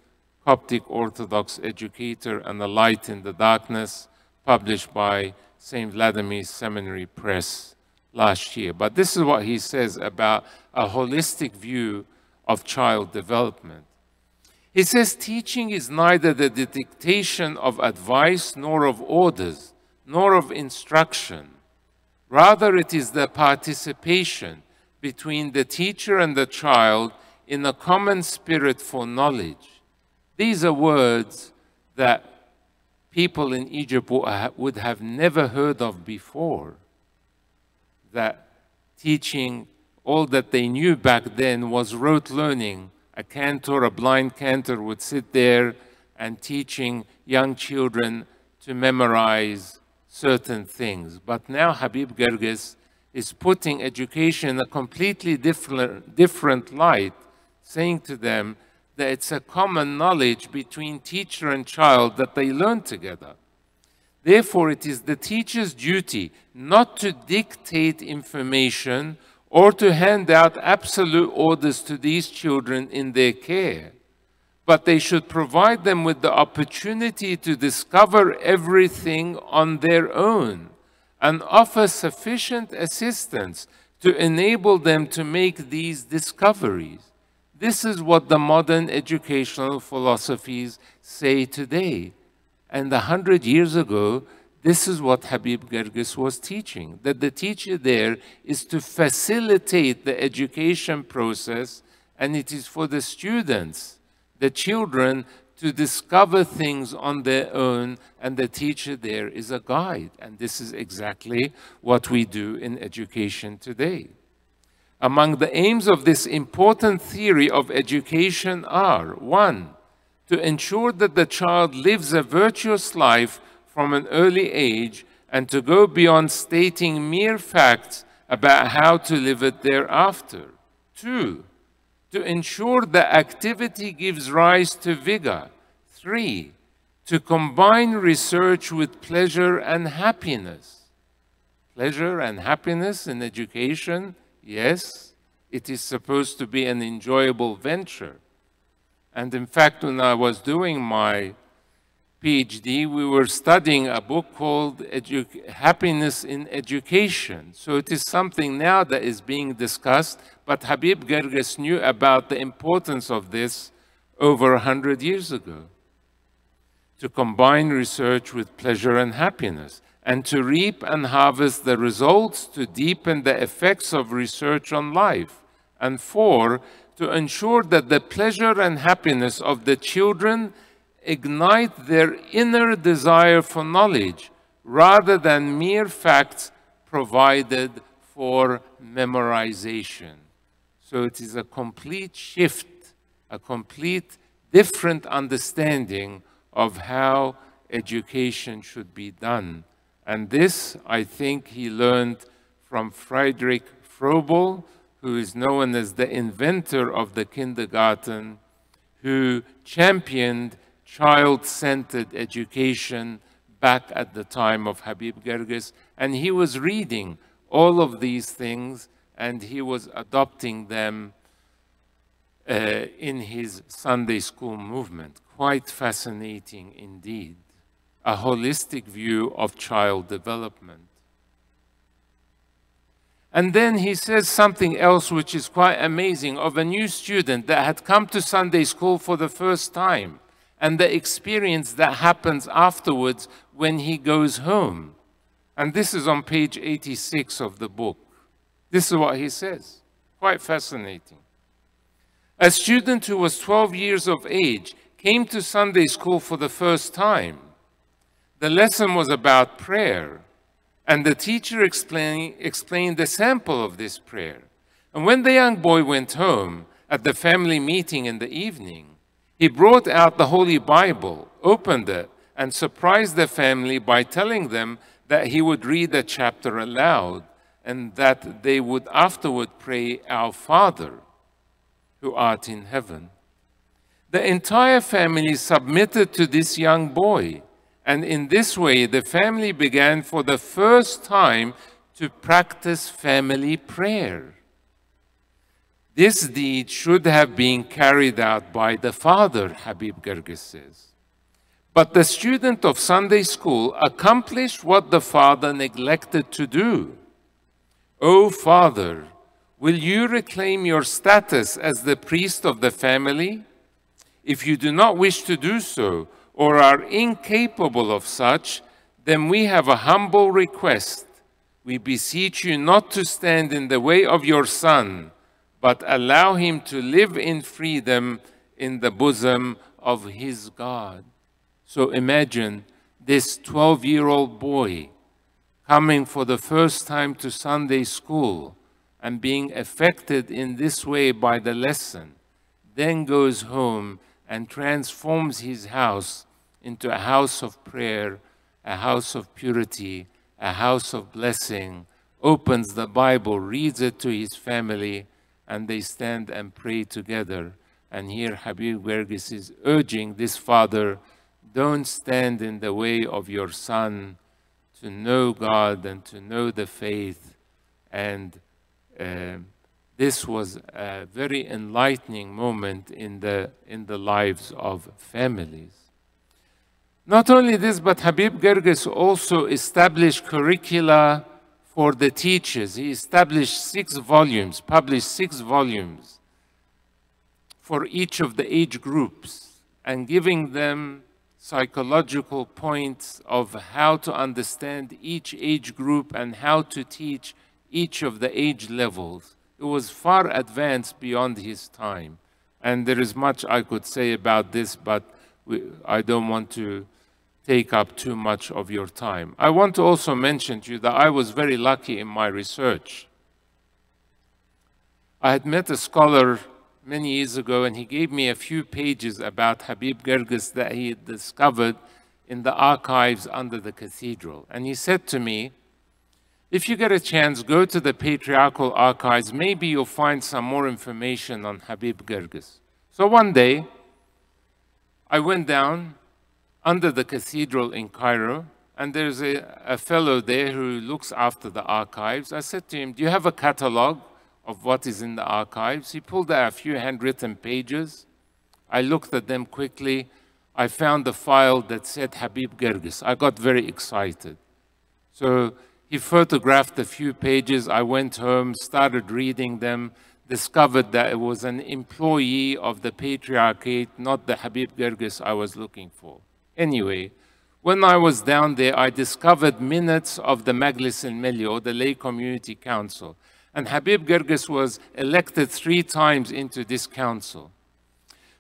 Coptic Orthodox Educator and a Light in the Darkness, published by St. Vladimir Seminary Press last year. But this is what he says about a holistic view of child development. He says, teaching is neither the dictation of advice, nor of orders, nor of instruction. Rather, it is the participation between the teacher and the child in a common spirit for knowledge. These are words that people in Egypt would have never heard of before. That teaching, all that they knew back then was rote learning. A cantor, a blind cantor, would sit there and teaching young children to memorize certain things. But now Habib Girgis is putting education in a completely different light, saying to them that it's a common knowledge between teacher and child that they learn together. Therefore, it is the teacher's duty not to dictate information or to hand out absolute orders to these children in their care, but they should provide them with the opportunity to discover everything on their own and offer sufficient assistance to enable them to make these discoveries. This is what the modern educational philosophies say today. And 100 years ago, this is what Habib Girgis was teaching, that the teacher there is to facilitate the education process, and it is for the students, the children, to discover things on their own, and the teacher there is a guide. And this is exactly what we do in education today. Among the aims of this important theory of education are: 1, to ensure that the child lives a virtuous life from an early age, and to go beyond stating mere facts about how to live it thereafter. 2, to ensure that activity gives rise to vigor. 3, to combine research with pleasure and happiness. Pleasure and happiness in education, yes, it is supposed to be an enjoyable venture. And in fact, when I was doing my PhD, we were studying a book called Happiness in Education. So it is something now that is being discussed, but Habib Girgis knew about the importance of this over 100 years ago. To combine research with pleasure and happiness, and to reap and harvest the results, to deepen the effects of research on life. And 4, to ensure that the pleasure and happiness of the children ignite their inner desire for knowledge rather than mere facts provided for memorization. So it is a complete shift, a complete different understanding of how education should be done. And this, I think, he learned from Friedrich Froebel, who is known as the inventor of the kindergarten, who championed child-centered education back at the time of Habib Girgis. And he was reading all of these things, and he was adopting them in his Sunday school movement. Quite fascinating indeed. A holistic view of child development. And then he says something else which is quite amazing, of a new student that had come to Sunday school for the first time, and the experience that happens afterwards when he goes home. And this is on page 86 of the book. This is what he says. Quite fascinating. A student who was 12 years of age came to Sunday school for the first time. The lesson was about prayer, and the teacher explained the sample of this prayer. And when the young boy went home at the family meeting in the evening, he brought out the Holy Bible, opened it, and surprised the family by telling them that he would read a chapter aloud and that they would afterward pray, "Our Father, who art in heaven." The entire family submitted to this young boy, and in this way the family began for the first time to practice family prayer. This deed should have been carried out by the father, Habib Girgis says. But the student of Sunday school accomplished what the father neglected to do. "O Father, will you reclaim your status as the priest of the family? If you do not wish to do so, or are incapable of such, then we have a humble request. We beseech you not to stand in the way of your son, but allow him to live in freedom in the bosom of his God." So imagine this 12-year-old boy coming for the first time to Sunday school and being affected in this way by the lesson, then goes home and transforms his house into a house of prayer, a house of purity, a house of blessing, opens the Bible, reads it to his family, and they stand and pray together. And here Habib Girgis is urging this father, don't stand in the way of your son to know God and to know the faith. And this was a very enlightening moment in the lives of families. Not only this, but Habib Girgis also established curricula for the teachers. He established 6 volumes, published 6 volumes for each of the age groups, and giving them psychological points of how to understand each age group and how to teach each of the age levels. It was far advanced beyond his time. And there is much I could say about this, but I don't want to take up too much of your time. I want to also mention to you that I was very lucky in my research. I had met a scholar many years ago, and he gave me a few pages about Habib Girgis that he had discovered in the archives under the cathedral. And he said to me, if you get a chance, go to the patriarchal archives. Maybe you'll find some more information on Habib Girgis. So one day, I went down under the cathedral in Cairo, and there's a fellow there who looks after the archives. I said to him, do you have a catalog of what is in the archives? He pulled out a few handwritten pages. I looked at them quickly. I found a file that said Habib Girgis. I got very excited. So he photographed a few pages. I went home, started reading them, discovered that it was an employee of the Patriarchate, not the Habib Girgis I was looking for. Anyway, when I was down there, I discovered minutes of the Majlis al-Milli, or the Lay Community Council. And Habib Girgis was elected 3 times into this council.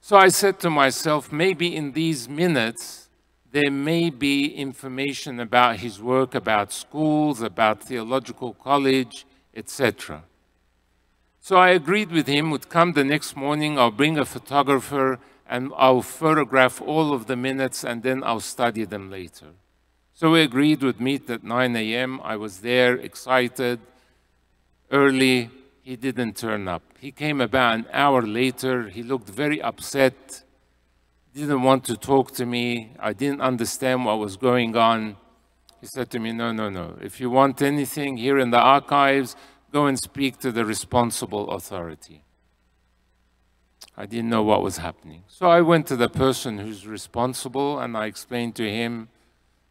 So I said to myself, maybe in these minutes, there may be information about his work, about schools, about theological college, etc. So I agreed with him, would come the next morning, I'll bring a photographer, and I'll photograph all of the minutes, and then I'll study them later. So we agreed we'd meet at 9 a.m. I was there, excited. Early, he didn't turn up. He came about an hour later. He looked very upset, didn't want to talk to me. I didn't understand what was going on. He said to me, no. If you want anything here in the archives, go and speak to the responsible authority. I didn't know what was happening. So I went to the person who's responsible, and I explained to him,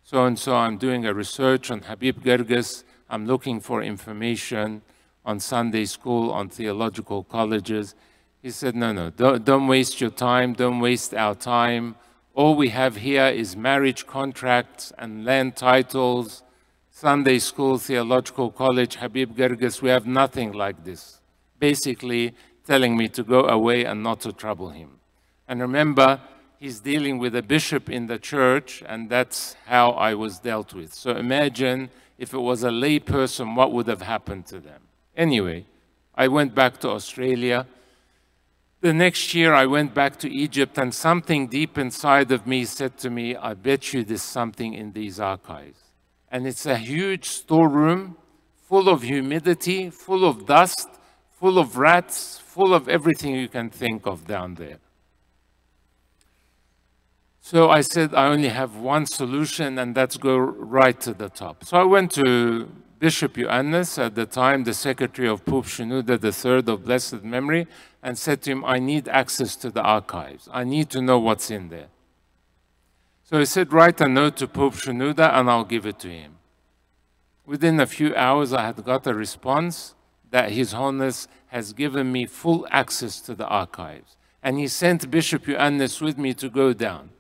so-and-so, I'm doing a research on Habib Girgis. I'm looking for information on Sunday school, on theological colleges. He said, no, don't waste your time, don't waste our time. All we have here is marriage contracts and land titles, Sunday school, theological college, Habib Girgis. We have nothing like this. Basically telling me to go away and not to trouble him. And remember, he's dealing with a bishop in the church, and that's how I was dealt with. So imagine if it was a lay person, what would have happened to them? Anyway, I went back to Australia. The next year, I went back to Egypt, and something deep inside of me said to me, I bet you there's something in these archives. And it's a huge storeroom full of humidity, full of dust, full of rats, full of everything you can think of down there. So I said, I only have one solution, and that's go right to the top. So I went to Bishop Ioannis, at the time the secretary of Pope Shenouda III of blessed memory, and said to him, I need access to the archives. I need to know what's in there. So he said, write a note to Pope Shenouda, and I'll give it to him. Within a few hours, I had got a response that His Holiness has given me full access to the archives. And he sent Bishop Ioannis with me to go down.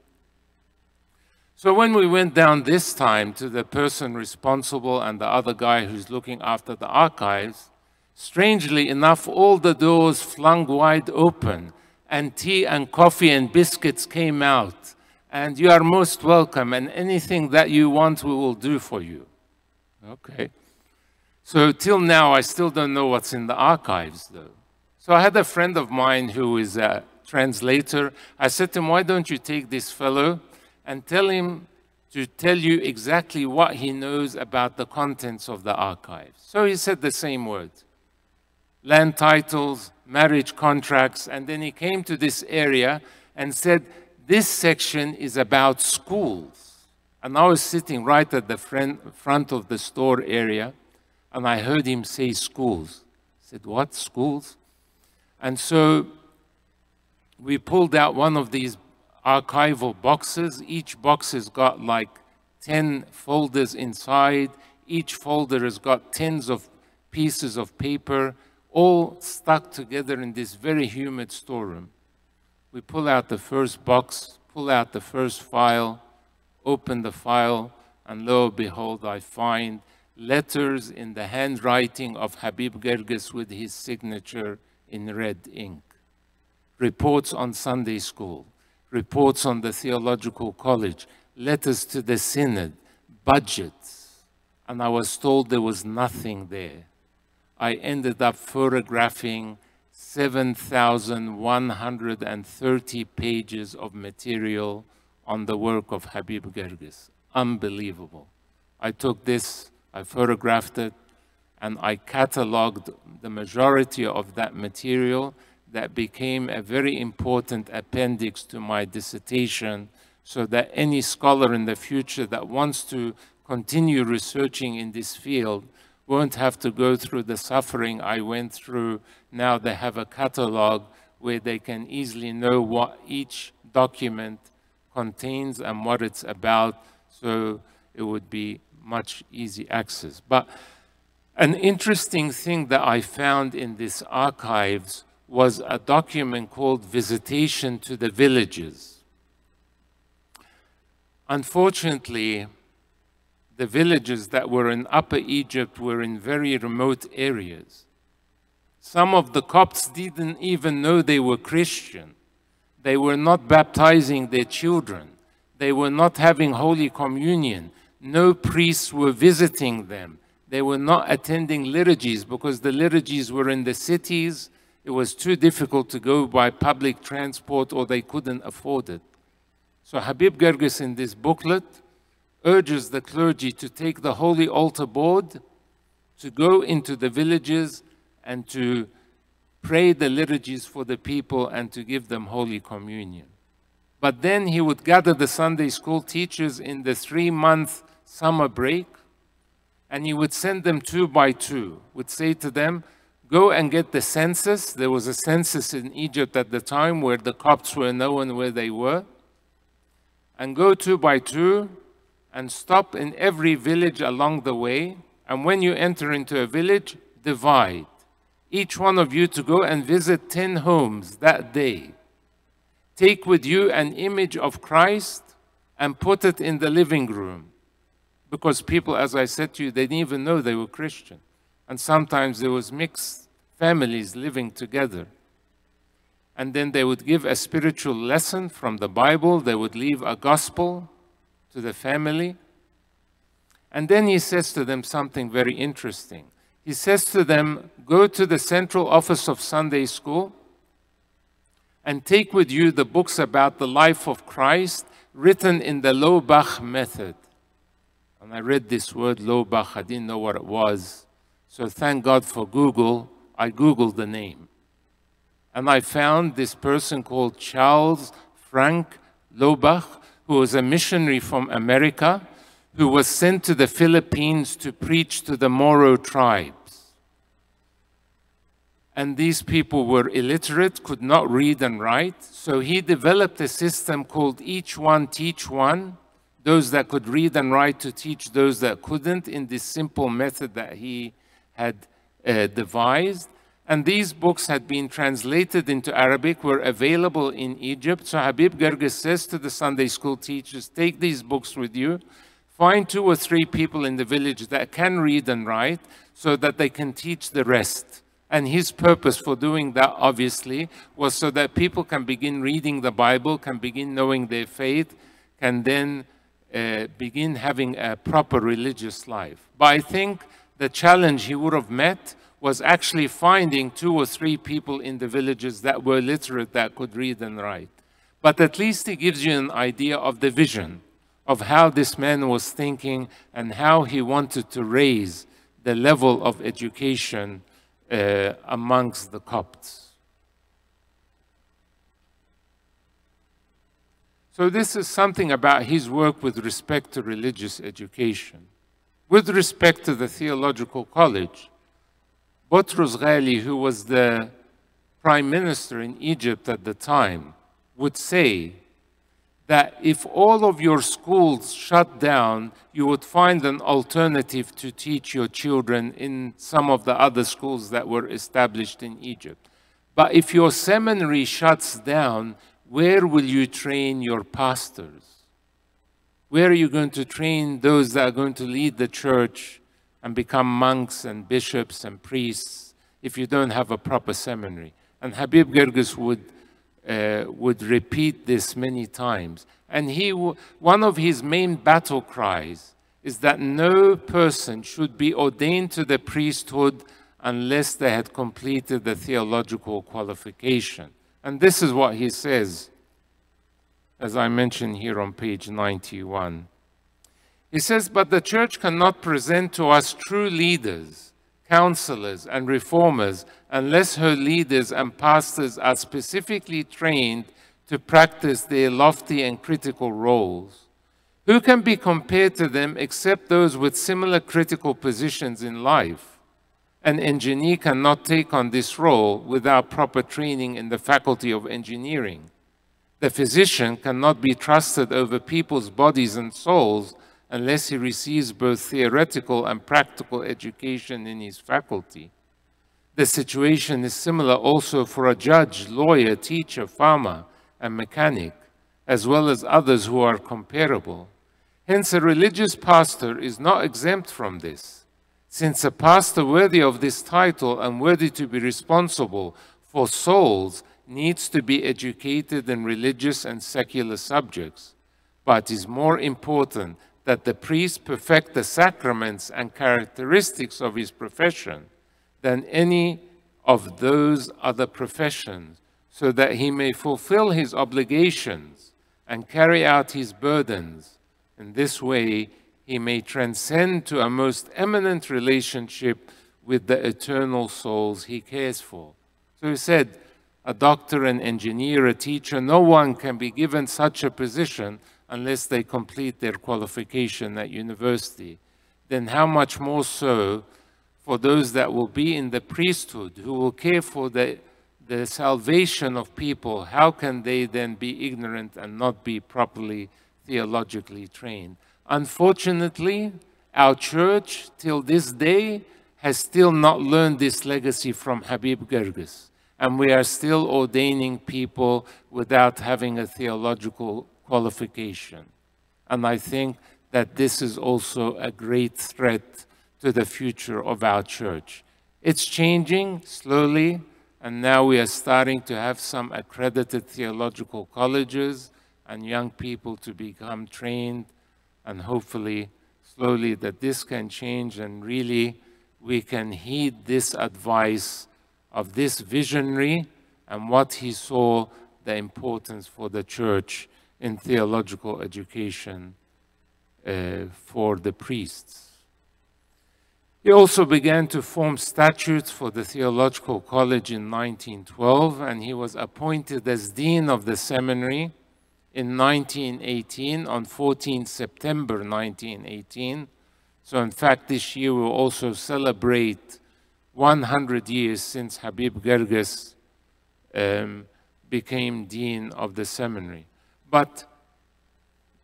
So when we went down this time to the person responsible and the other guy who's looking after the archives, strangely enough, all the doors flung wide open, and tea and coffee and biscuits came out. And you are most welcome, and anything that you want, we will do for you. Okay. So till now, I still don't know what's in the archives, though. So I had a friend of mine who is a translator. I said to him, why don't you take this fellow and tell him to tell you exactly what he knows about the contents of the archives. So he said the same words, land titles, marriage contracts, and then he came to this area and said, this section is about schools. And I was sitting right at the front of the store area, and I heard him say schools. I said, what, schools? And so we pulled out one of these archival boxes. Each box has got like 10 folders inside. Each folder has got tens of pieces of paper, all stuck together in this very humid storeroom. We pull out the first box, pull out the first file, open the file, and lo and behold, I find letters in the handwriting of Habib Girgis with his signature in red ink. Reports on Sunday school, reports on the theological college, letters to the synod, budgets, and I was told there was nothing there. I ended up photographing 7,130 pages of material on the work of Habib Girgis. Unbelievable. I took this, I photographed it, and I cataloged the majority of that material that became a very important appendix to my dissertation, so that any scholar in the future that wants to continue researching in this field won't have to go through the suffering I went through. Now they have a catalog where they can easily know what each document contains and what it's about, so it would be much easy access. But an interesting thing that I found in these archives was a document called Visitation to the Villages. Unfortunately, the villages that were in Upper Egypt were in very remote areas. Some of the Copts didn't even know they were Christian. They were not baptizing their children. They were not having Holy Communion. No priests were visiting them. They were not attending liturgies because the liturgies were in the cities. It was too difficult to go by public transport, or they couldn't afford it. So Habib Girgis in this booklet urges the clergy to take the Holy Altar Board, to go into the villages and to pray the liturgies for the people and to give them Holy Communion. But then he would gather the Sunday school teachers in the 3-month summer break, and he would send them 2 by 2, would say to them, go and get the census. There was a census in Egypt at the time where the Copts were known where they were. And go 2 by 2 and stop in every village along the way. And when you enter into a village, divide. Each one of you to go and visit 10 homes that day. Take with you an image of Christ and put it in the living room. Because people, as I said to you, they didn't even know they were Christian. And sometimes there was mixed families living together. And then they would give a spiritual lesson from the Bible. They would leave a gospel to the family. And then he says to them something very interesting. He says to them, go to the central office of Sunday school and take with you the books about the life of Christ written in the Lobach method. And I read this word Lobach, I didn't know what it was. So thank God for Google, I Googled the name. And I found this person called Charles Frank Lobach, who was a missionary from America, who was sent to the Philippines to preach to the Moro tribes. And these people were illiterate, could not read and write, so he developed a system called Each One Teach One, those that could read and write to teach those that couldn't, in this simple method that he had devised. And these books had been translated into Arabic, were available in Egypt. So Habib Girgis says to the Sunday school teachers, take these books with you, find 2 or 3 people in the village that can read and write so that they can teach the rest. And his purpose for doing that, obviously, was so that people can begin reading the Bible, can begin knowing their faith, can then begin having a proper religious life. But I think the challenge he would have met was actually finding 2 or 3 people in the villages that were literate, that could read and write. But at least he gives you an idea of the vision of how this man was thinking and how he wanted to raise the level of education amongst the Copts. So this is something about his work with respect to religious education. With respect to the theological college, Boutros Ghali, who was the prime minister in Egypt at the time, would say that if all of your schools shut down, you would find an alternative to teach your children in some of the other schools that were established in Egypt. But if your seminary shuts down, where will you train your pastors? Where are you going to train those that are going to lead the church and become monks and bishops and priests if you don't have a proper seminary? And Habib Girgis would repeat this many times. And one of his main battle cries is that no person should be ordained to the priesthood unless they had completed the theological qualification. And this is what he says, as I mentioned here on page 91. He says, but the church cannot present to us true leaders, counselors, and reformers unless her leaders and pastors are specifically trained to practice their lofty and critical roles. Who can be compared to them except those with similar critical positions in life? An engineer cannot take on this role without proper training in the faculty of engineering. The physician cannot be trusted over people's bodies and souls unless he receives both theoretical and practical education in his faculty. The situation is similar also for a judge, lawyer, teacher, farmer, and mechanic, as well as others who are comparable. Hence, a religious pastor is not exempt from this, Since a pastor worthy of this title and worthy to be responsible for souls needs to be educated in religious and secular subjects, but it is more important that the priest perfect the sacraments and characteristics of his profession than any of those other professions, so that he may fulfill his obligations and carry out his burdens. In this way, he may transcend to a most eminent relationship with the eternal souls he cares for. So he said, a doctor, an engineer, a teacher, no one can be given such a position unless they complete their qualification at university. Then how much more so for those that will be in the priesthood, who will care for the salvation of people? How can they then be ignorant and not be properly theologically trained? Unfortunately, our church till this day has still not learned this legacy from Habib Girgis. And we are still ordaining people without having a theological qualification. And I think that this is also a great threat to the future of our church. It's changing slowly, and now we are starting to have some accredited theological colleges and young people to become trained, and hopefully slowly that this can change and really we can heed this advice of this visionary and what he saw the importance for the church in theological education for the priests. He also began to form statutes for the Theological College in 1912, and he was appointed as Dean of the Seminary in 1918, on 14 September 1918. So in fact, this year we'll also celebrate 100 years since Habib Girgis became Dean of the Seminary. But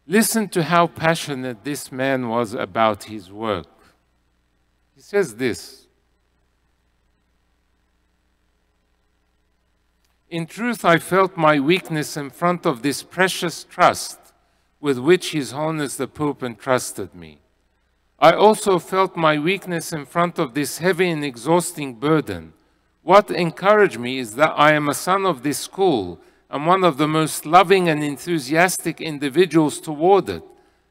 listen to how passionate this man was about his work. He says this: "In truth, I felt my weakness in front of this precious trust with which His Holiness the Pope entrusted me. I also felt my weakness in front of this heavy and exhausting burden. What encouraged me is that I am a son of this school and one of the most loving and enthusiastic individuals toward it,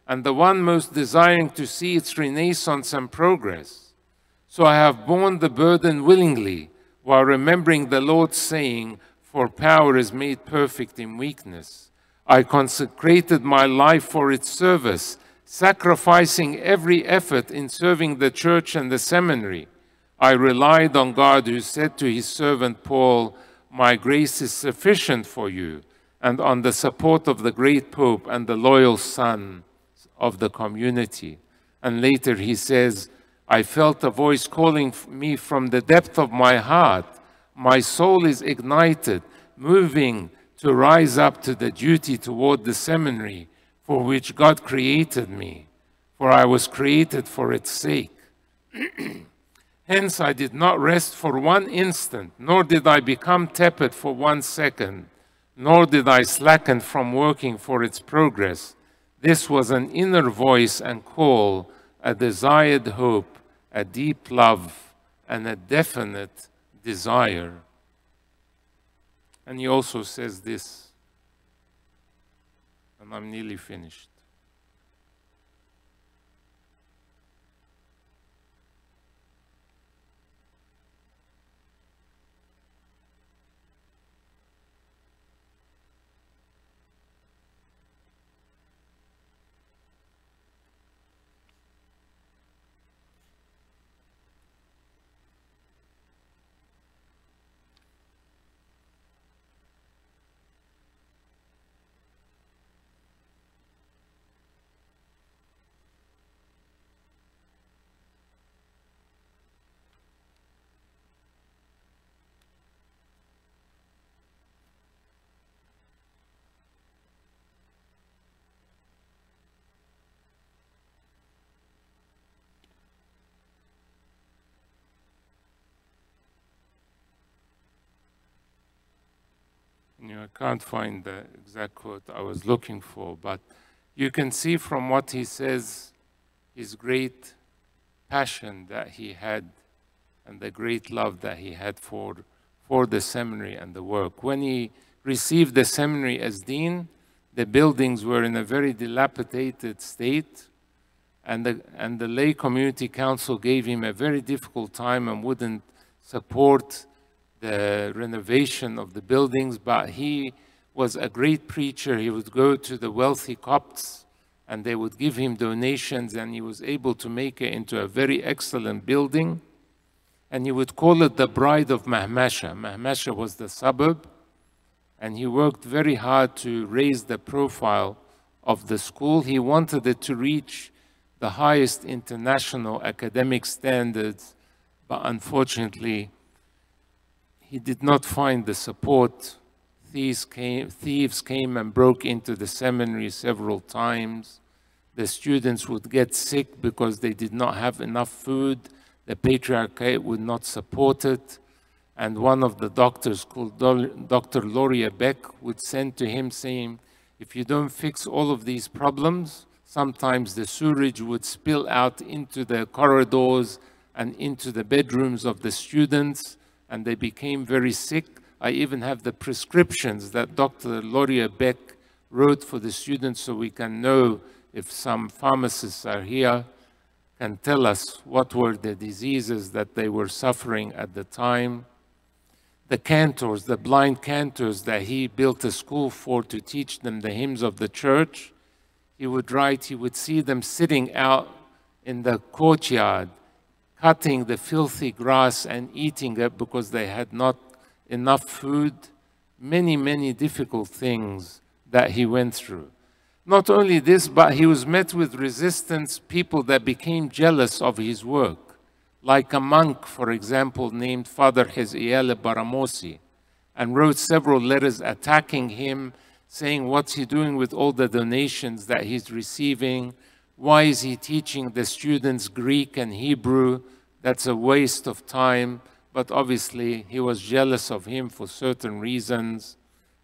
and the one most desiring to see its renaissance and progress. So I have borne the burden willingly, while remembering the Lord's saying, 'For power is made perfect in weakness.' I consecrated my life for its service, sacrificing every effort in serving the church and the seminary. I relied on God, who said to his servant Paul, 'My grace is sufficient for you,' and on the support of the great Pope and the loyal son of the community." And later he says, "I felt a voice calling me from the depth of my heart. My soul is ignited, moving to rise up to the duty toward the seminary for which God created me, for I was created for its sake. Hence I did not rest for one instant, nor did I become tepid for 1 second, nor did I slacken from working for its progress. This was an inner voice and call, a desired hope, a deep love, and a definite desire." And he also says this, and I'm nearly finished. I can't find the exact quote I was looking for, but you can see from what he says his great passion that he had and the great love that he had for the seminary and the work. When he received the seminary as dean, the buildings were in a very dilapidated state, and the lay community council gave him a very difficult time and wouldn't support the renovation of the buildings, but he was a great preacher. He would go to the wealthy Copts and they would give him donations, and he was able to make it into a very excellent building. And he would call it the Bride of Mahmasha. Mahmasha was the suburb, and he worked very hard to raise the profile of the school. He wanted it to reach the highest international academic standards, but unfortunately, he did not find the support. Thieves came and broke into the seminary several times. The students would get sick because they did not have enough food. The patriarchate would not support it. And one of the doctors, called Dr. Loria Beck, would send to him saying, if you don't fix all of these problems, sometimes the sewage would spill out into the corridors and into the bedrooms of the students, and they became very sick. I even have the prescriptions that Dr. Loria Beck wrote for the students, so we can know if some pharmacists are here, can tell us what were the diseases that they were suffering at the time. The cantors, the blind cantors that he built a school for to teach them the hymns of the church, he would write, he would see them sitting out in the courtyard, cutting the filthy grass and eating it because they had not enough food. Many, many difficult things that he went through. Not only this, but he was met with resistance, people that became jealous of his work, like a monk, for example, named Father Heziel Baramosi, and wrote several letters attacking him, saying, what's he doing with all the donations that he's receiving? Why is he teaching the students Greek and Hebrew? That's a waste of time. But obviously, he was jealous of him for certain reasons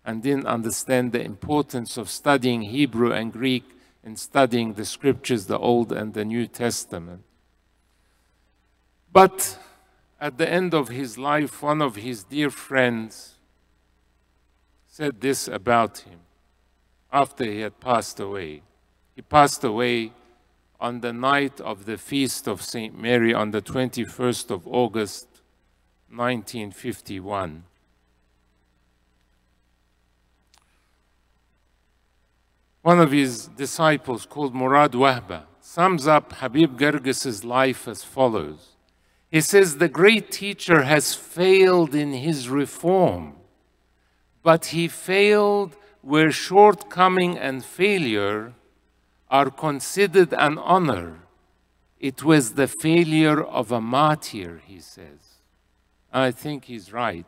and didn't understand the importance of studying Hebrew and Greek and studying the scriptures, the Old and the New Testament. But at the end of his life, one of his dear friends said this about him after he had passed away. He passed away on the night of the feast of St. Mary on the 21st of August, 1951. One of his disciples, called Murad Wahba, sums up Habib Girgis' life as follows. He says, the great teacher has failed in his reform, but he failed where shortcoming and failure are considered an honor. It was the failure of a martyr, he says. I think he's right,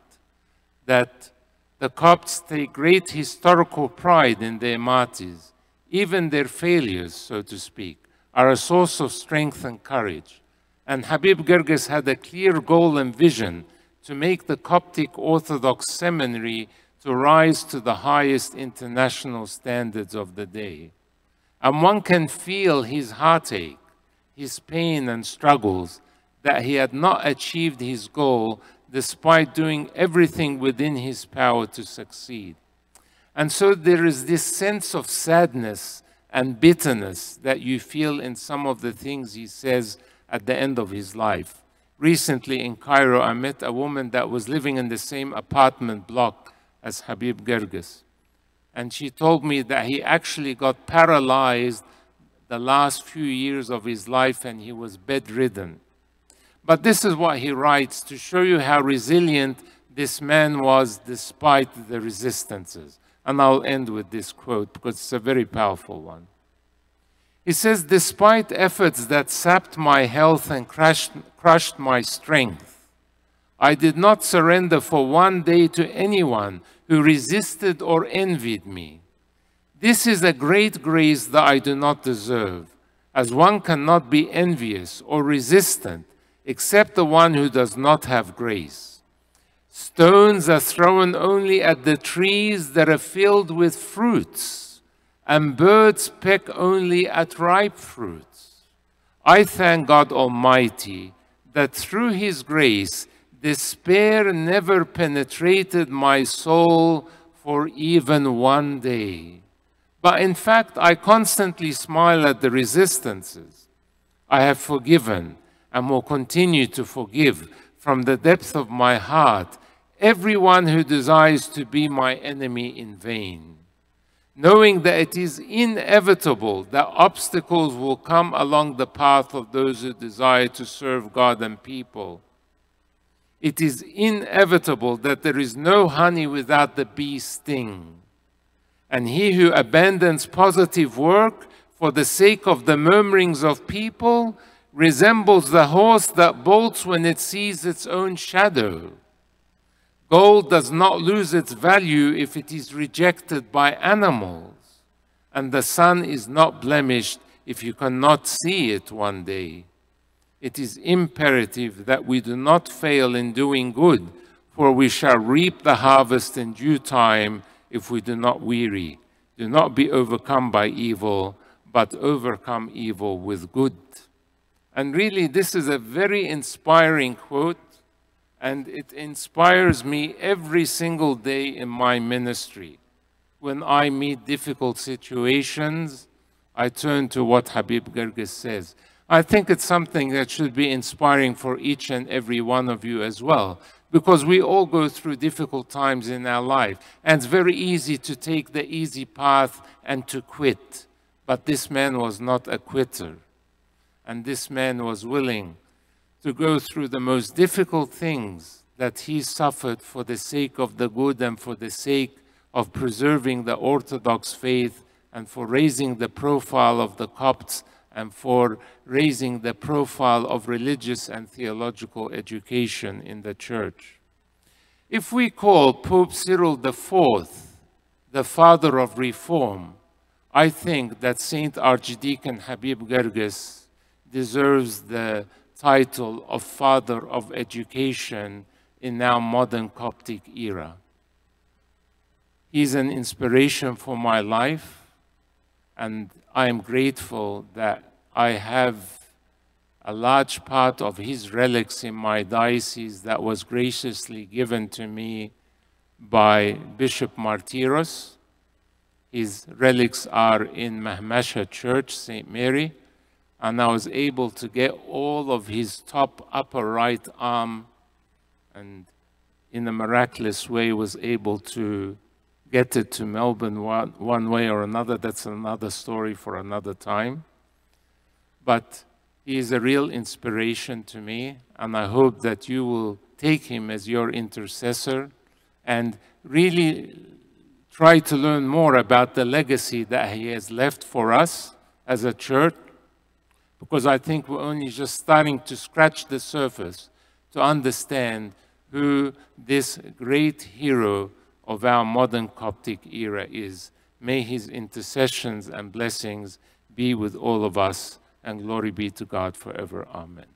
that the Copts take great historical pride in their martyrs. Even their failures, so to speak, are a source of strength and courage. And Habib Girgis had a clear goal and vision to make the Coptic Orthodox Seminary to rise to the highest international standards of the day. And one can feel his heartache, his pain and struggles, that he had not achieved his goal despite doing everything within his power to succeed. And so there is this sense of sadness and bitterness that you feel in some of the things he says at the end of his life. Recently in Cairo, I met a woman that was living in the same apartment block as Habib Girgis. And she told me that he actually got paralyzed the last few years of his life and he was bedridden. But this is what he writes to show you how resilient this man was despite the resistances. And I'll end with this quote because it's a very powerful one. He says, despite efforts that sapped my health and crushed my strength, I did not surrender for one day to anyone who resisted or envied me. This is a great grace that I do not deserve, as one cannot be envious or resistant except the one who does not have grace. Stones are thrown only at the trees that are filled with fruits, and birds peck only at ripe fruits. I thank God Almighty that through His grace, despair never penetrated my soul for even one day. But in fact, I constantly smile at the resistances. I have forgiven and will continue to forgive from the depth of my heart everyone who desires to be my enemy in vain, knowing that it is inevitable that obstacles will come along the path of those who desire to serve God and people. It is inevitable that there is no honey without the bee sting. And he who abandons positive work for the sake of the murmurings of people resembles the horse that bolts when it sees its own shadow. Gold does not lose its value if it is rejected by animals, and the sun is not blemished if you cannot see it one day. It is imperative that we do not fail in doing good, for we shall reap the harvest in due time if we do not weary. Do not be overcome by evil, but overcome evil with good. And really, this is a very inspiring quote, and it inspires me every single day in my ministry. When I meet difficult situations, I turn to what Habib Girgis says. I think it's something that should be inspiring for each and every one of you as well, because we all go through difficult times in our life, and it's very easy to take the easy path and to quit. But this man was not a quitter, and this man was willing to go through the most difficult things that he suffered for the sake of the good and for the sake of preserving the Orthodox faith and for raising the profile of the Copts and for raising the profile of religious and theological education in the church. If we call Pope Cyril IV the father of reform, I think that Saint Archdeacon Habib Girgis deserves the title of Father of Education in our modern Coptic era. He's an inspiration for my life, and I am grateful that I have a large part of his relics in my diocese that was graciously given to me by Bishop Martyros. His relics are in Mahmasha Church, St. Mary, and I was able to get all of his top upper right arm, and in a miraculous way was able to get it to Melbourne one way or another. That's another story for another time. But he is a real inspiration to me, and I hope that you will take him as your intercessor and really try to learn more about the legacy that he has left for us as a church, because I think we're only just starting to scratch the surface to understand who this great hero of our modern Coptic era is. May his intercessions and blessings be with all of us, and glory be to God forever. Amen.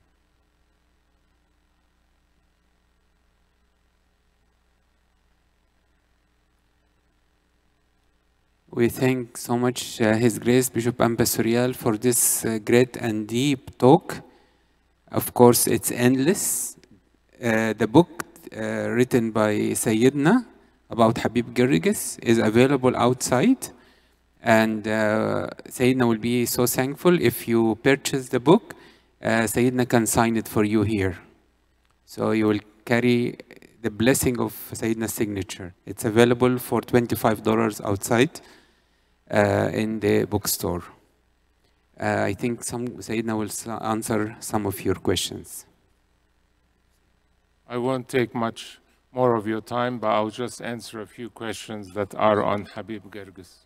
We thank so much His Grace Bishop Amba Suriel for this great and deep talk. Of course, it's endless. The book written by Sayyidina about Habib Girgis is available outside, and Sayyidina will be so thankful if you purchase the book. Sayyidina can sign it for you here, so you will carry the blessing of Sayyidina's signature. It's available for $25 outside in the bookstore. I think Sayyidina will answer some of your questions. I won't take much more of your time, but I'll just answer a few questions that are on Habib Girgis.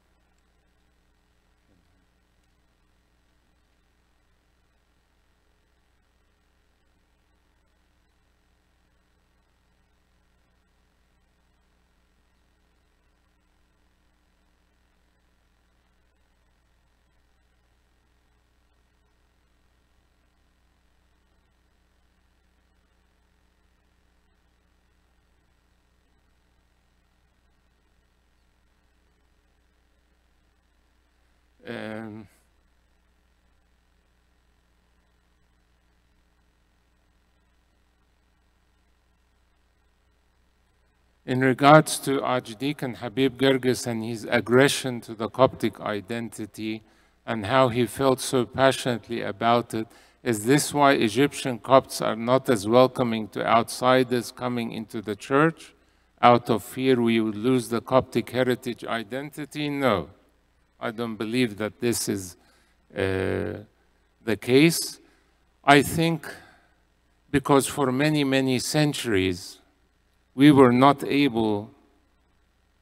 In regards to Archdeacon Habib Girgis and his aggression to the Coptic identity and how he felt so passionately about it, is this why Egyptian Copts are not as welcoming to outsiders coming into the church? Out of fear we would lose the Coptic heritage identity? No, I don't believe that this is the case. I think because for many, many centuries, we were not able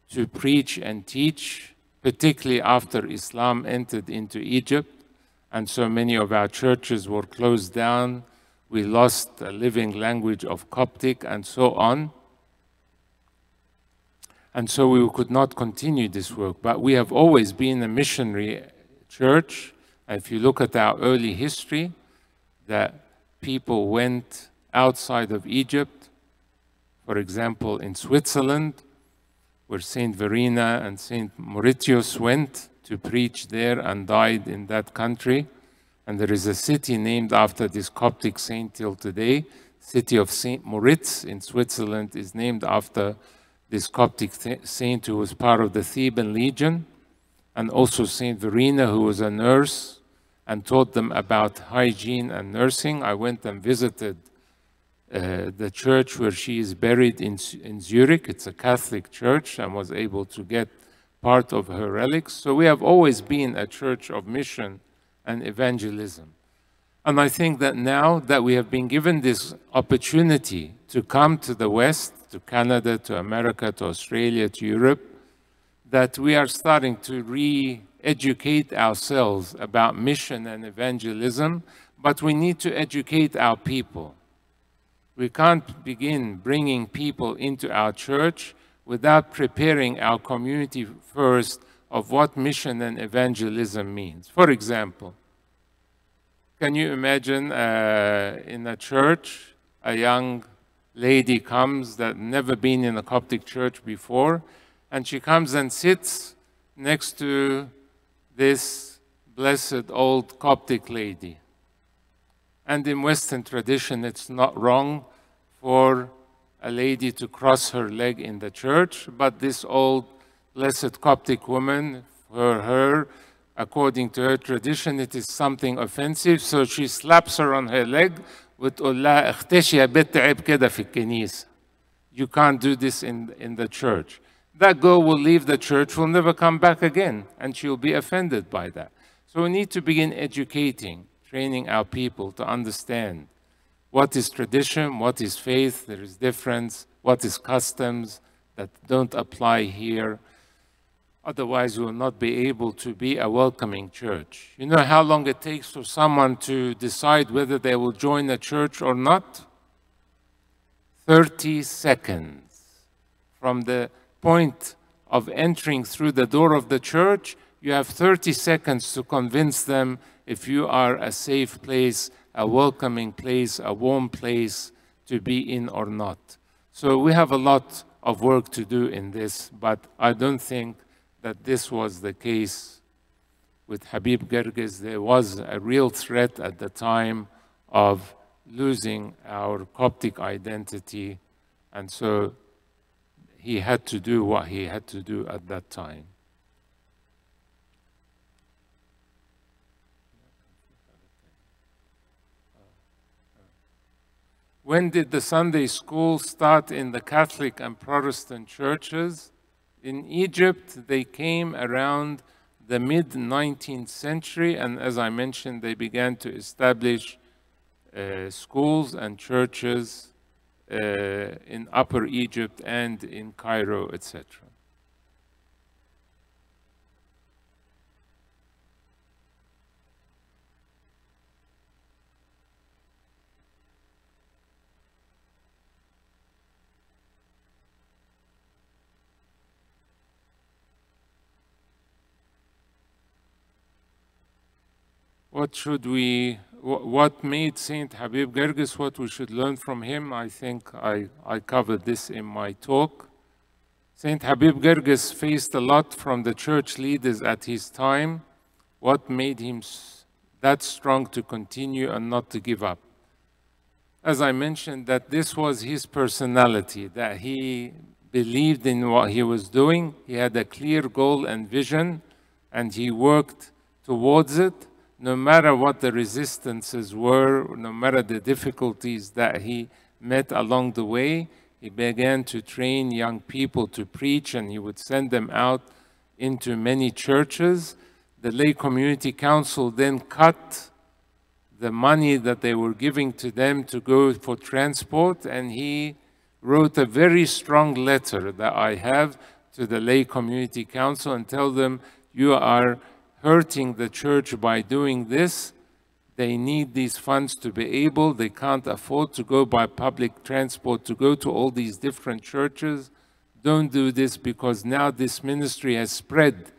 to preach and teach, particularly after Islam entered into Egypt, and so many of our churches were closed down. We lost a living language of Coptic and so on. And so we could not continue this work. But we have always been a missionary church. And if you look at our early history, that people went outside of Egypt, for example, in Switzerland, where Saint Verena and Saint Mauritius went to preach there and died in that country. And there is a city named after this Coptic saint till today. City of Saint Moritz in Switzerland is named after this Coptic saint who was part of the Theban Legion, and also Saint Verena, who was a nurse and taught them about hygiene and nursing. I went and visited the church where she is buried in Zurich. It's a Catholic church, and was able to get part of her relics. So we have always been a church of mission and evangelism. And I think that now that we have been given this opportunity to come to the West, to Canada, to America, to Australia, to Europe, that we are starting to re-educate ourselves about mission and evangelism, but we need to educate our people. We can't begin bringing people into our church without preparing our community first of what mission and evangelism means. For example, can you imagine in a church, a young lady comes that never been in a Coptic church before, and she comes and sits next to this blessed old Coptic lady. And in Western tradition, it's not wrong for a lady to cross her leg in the church, but this old blessed Coptic woman, for her, according to her tradition, it is something offensive, so she slaps her on her leg with "Allah اختشي يا بنت عيب كده في الكنيسة." You can't do this in the church. That girl will leave the church, will never come back again, and she'll be offended by that. So we need to begin educating, training our people to understand what is tradition, what is faith, there is difference, what is customs that don't apply here. Otherwise, we will not be able to be a welcoming church. You know how long it takes for someone to decide whether they will join a church or not? 30 seconds. From the point of entering through the door of the church, you have 30 seconds to convince them if you are a safe place, a welcoming place, a warm place to be in or not. So we have a lot of work to do in this, but I don't think that this was the case with Habib Girgis. There was a real threat at the time of losing our Coptic identity, and so he had to do what he had to do at that time. When did the Sunday school start in the Catholic and Protestant churches? In Egypt, they came around the mid-19th century, and as I mentioned, they began to establish schools and churches in Upper Egypt and in Cairo, etc. What made Saint Habib Girgis, what we should learn from him? I think I covered this in my talk. Saint Habib Girgis faced a lot from the church leaders at his time. What made him that strong to continue and not to give up? As I mentioned, that this was his personality, that he believed in what he was doing. He had a clear goal and vision, and he worked towards it, no matter what the resistances were, no matter the difficulties that he met along the way. He began to train young people to preach, and he would send them out into many churches. The lay community council then cut the money that they were giving to them to go for transport, and he wrote a very strong letter that I have to the lay community council and tell them, you are hurting the church by doing this. They need these funds to be able, they can't afford to go by public transport to go to all these different churches. Don't do this, because now this ministry has spread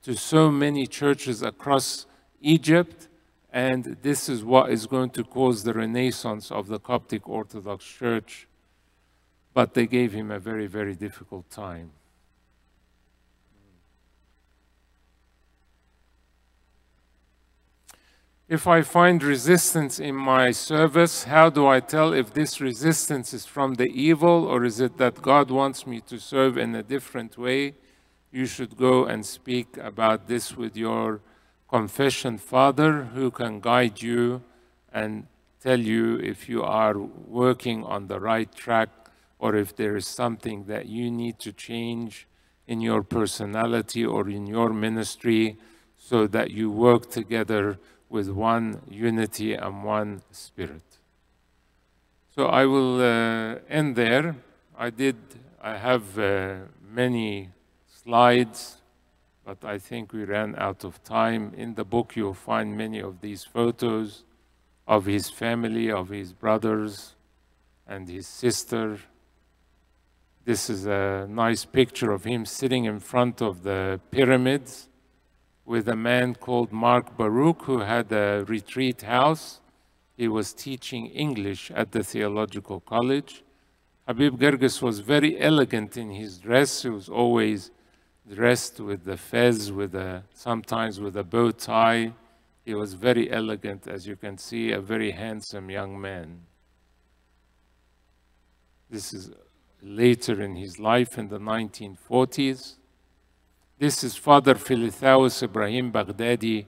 to so many churches across Egypt, and this is what is going to cause the renaissance of the Coptic Orthodox Church. But they gave him a very, very difficult time. If I find resistance in my service, how do I tell if this resistance is from the evil, or is it that God wants me to serve in a different way? You should go and speak about this with your confession father, who can guide you and tell you if you are working on the right track, or if there is something that you need to change in your personality or in your ministry, so that you work together with one unity and one spirit. So I will end there. I have many slides, but I think we ran out of time. In the book, you'll find many of these photos of his family, of his brothers and his sister. This is a nice picture of him sitting in front of the pyramids with a man called Mark Baruch, who had a retreat house. He was teaching English at the theological college. Habib Girgis was very elegant in his dress. He was always dressed with the fez, sometimes with a bow tie. He was very elegant, as you can see, a very handsome young man. This is later in his life, in the 1940s. This is Father Philithaus Ibrahim Baghdadi,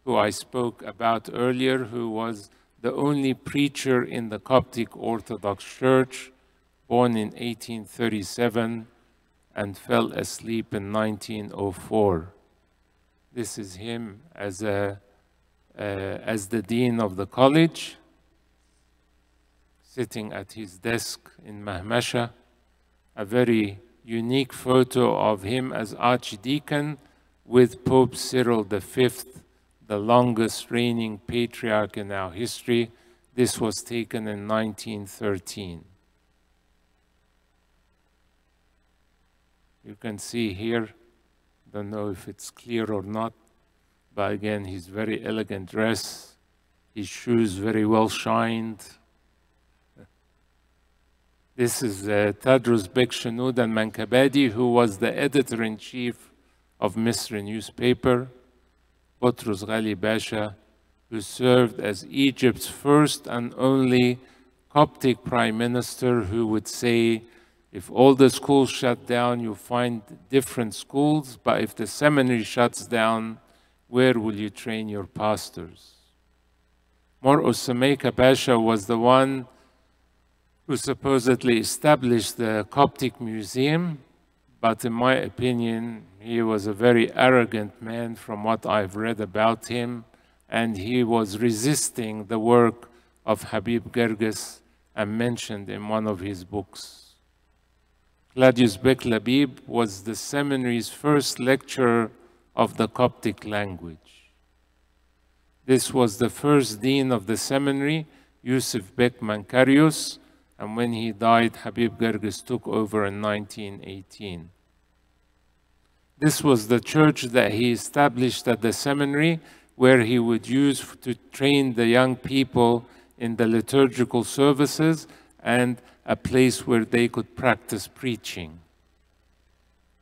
who I spoke about earlier, who was the only preacher in the Coptic Orthodox Church, born in 1837 and fell asleep in 1904. This is him as the dean of the college, sitting at his desk in Mahmasha. A very unique photo of him as archdeacon with Pope Cyril V, the longest reigning patriarch in our history. This was taken in 1913. You can see here, don't know if it's clear or not, but again, his very elegant dress, his shoes very well shined. This is Tadros Bek Shenoud al-Mankabadi, who was the editor-in-chief of Misri newspaper. Boutros Ghali Basha, who served as Egypt's first and only Coptic prime minister, who would say, if all the schools shut down, you find different schools, but if the seminary shuts down, where will you train your pastors? Mor Osamaika Pasha was the one who supposedly established the Coptic Museum, but in my opinion, he was a very arrogant man from what I've read about him, and he was resisting the work of Habib Girgis and mentioned in one of his books. Claudius Bek Labib was the seminary's first lecturer of the Coptic language. This was the first dean of the seminary, Yusuf Bek Mankarius, and when he died, Habib Girgis took over in 1918. This was the church that he established at the seminary, where he would use to train the young people in the liturgical services and a place where they could practice preaching.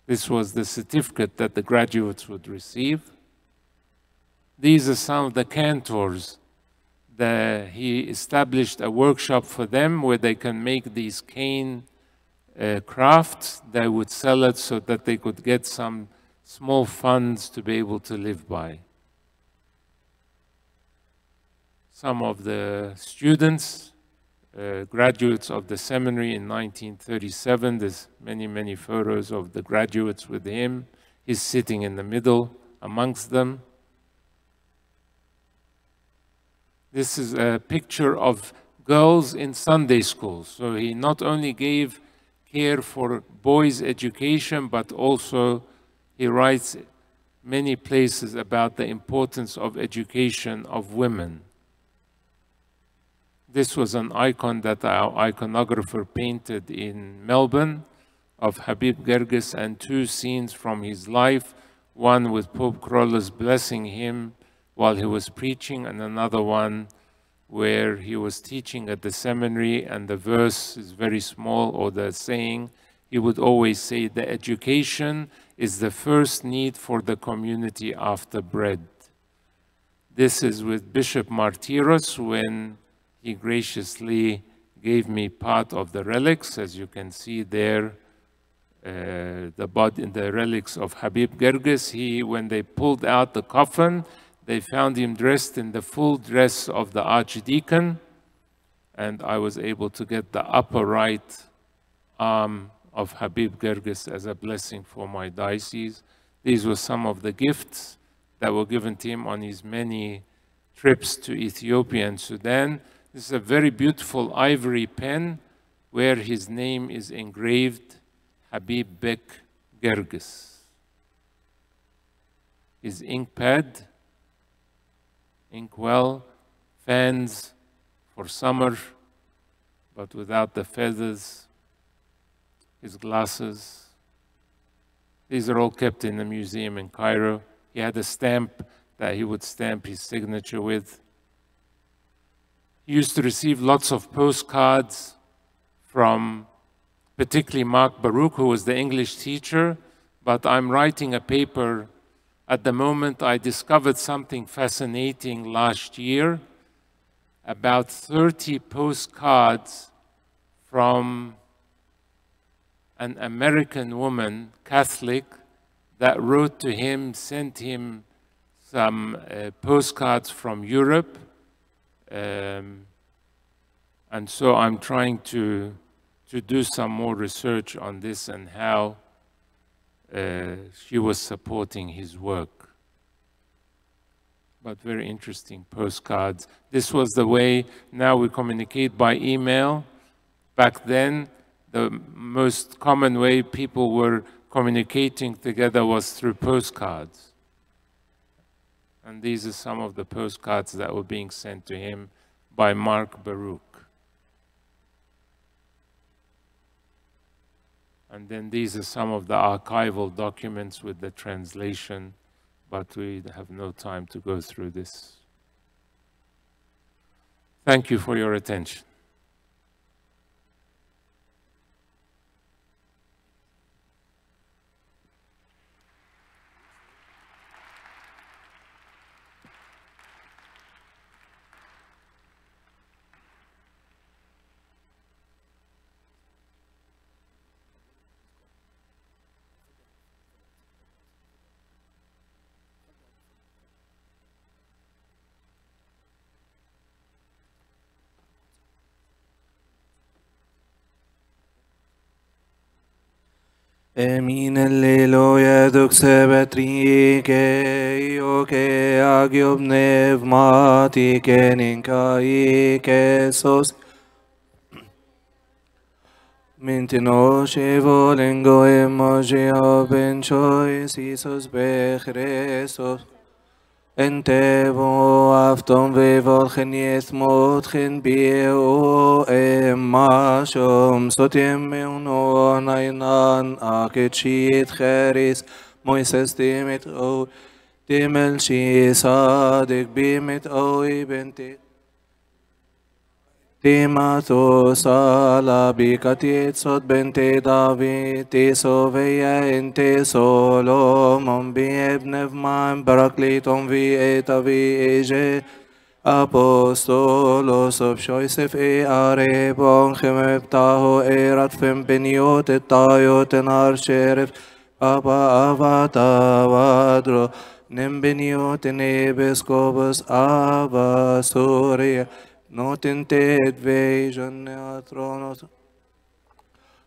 This was the certificate that the graduates would receive. These are some of the cantors. He established a workshop for them where they can make these cane crafts, they would sell it so that they could get some small funds to be able to live by. Some of the students, graduates of the seminary in 1937, there's many, many photos of the graduates with him. He's sitting in the middle amongst them. This is a picture of girls in Sunday school. So he not only gave care for boys' education, but also he writes many places about the importance of education of women. This was an icon that our iconographer painted in Melbourne of Habib Girgis, and two scenes from his life, one with Pope Carolus blessing him while he was preaching, and another one where he was teaching at the seminary, and the verse is very small, or the saying, he would always say, the education is the first need for the community after bread. This is with Bishop Martyros when he graciously gave me part of the relics, as you can see there, the relics of Habib Girgis. When they pulled out the coffin, they found him dressed in the full dress of the archdeacon, and I was able to get the upper right arm of Habib Girgis as a blessing for my diocese. These were some of the gifts that were given to him on his many trips to Ethiopia and Sudan. This is a very beautiful ivory pen where his name is engraved, Habib Bek Girgis. His ink pad, inkwell, fans for summer, but without the feathers, his glasses. These are all kept in the museum in Cairo. He had a stamp that he would stamp his signature with. He used to receive lots of postcards from particularly Mark Baruch, who was the English teacher, but I'm writing a paper at the moment. I discovered something fascinating last year, about 30 postcards from an American woman, Catholic, that wrote to him, sent him some postcards from Europe. And so I'm trying to do some more research on this and how she was supporting his work. But very interesting postcards. This was the way now we communicate by email. Back then, the most common way people were communicating together was through postcards. And these are some of the postcards that were being sent to him by Mark Baruch. And then these are some of the archival documents with the translation, but we have no time to go through this. Thank you for your attention. Emin Lelo Yeduk Sebetrike Ioke Agiob Nevmatike Ninkai Kesos Mintino Shevo Lengo Emojio Benchois Isos Bechresos Entevo Afton Vevolchen Yesmotchen Bio Emashom Sotim Meuno Nainan Akechit Cheris Moises Dimit O Dimel Shi Sadik Bimit O Ibenti Timato Sala Bikatit Sot Bente David Tiso Veya Ente Solomon Biebnev Man Barakliton Vi Eta Vi Eje Apostolos of Joseph e are bon chemeptaho erat fem beniot et taiot en archeref Papa avata vadro nem beniot en ebescobus ava Suriel notente et vision atronos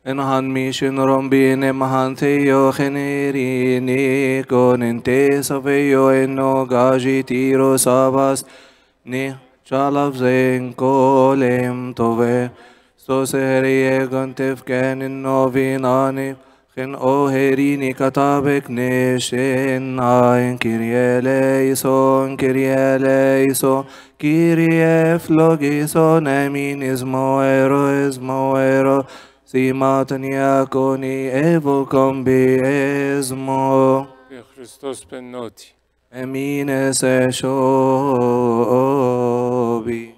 en han mission rombine mahan theo generini conente saveyo en ogaji tiro sabas ni chalav zen kolem tove so serie gantef kenin novinani ken o herini katabek neshen ain kirie leison kirie flogison emin ismoero Simatania coni evo combiesmo Christos benoti. Emines eshobi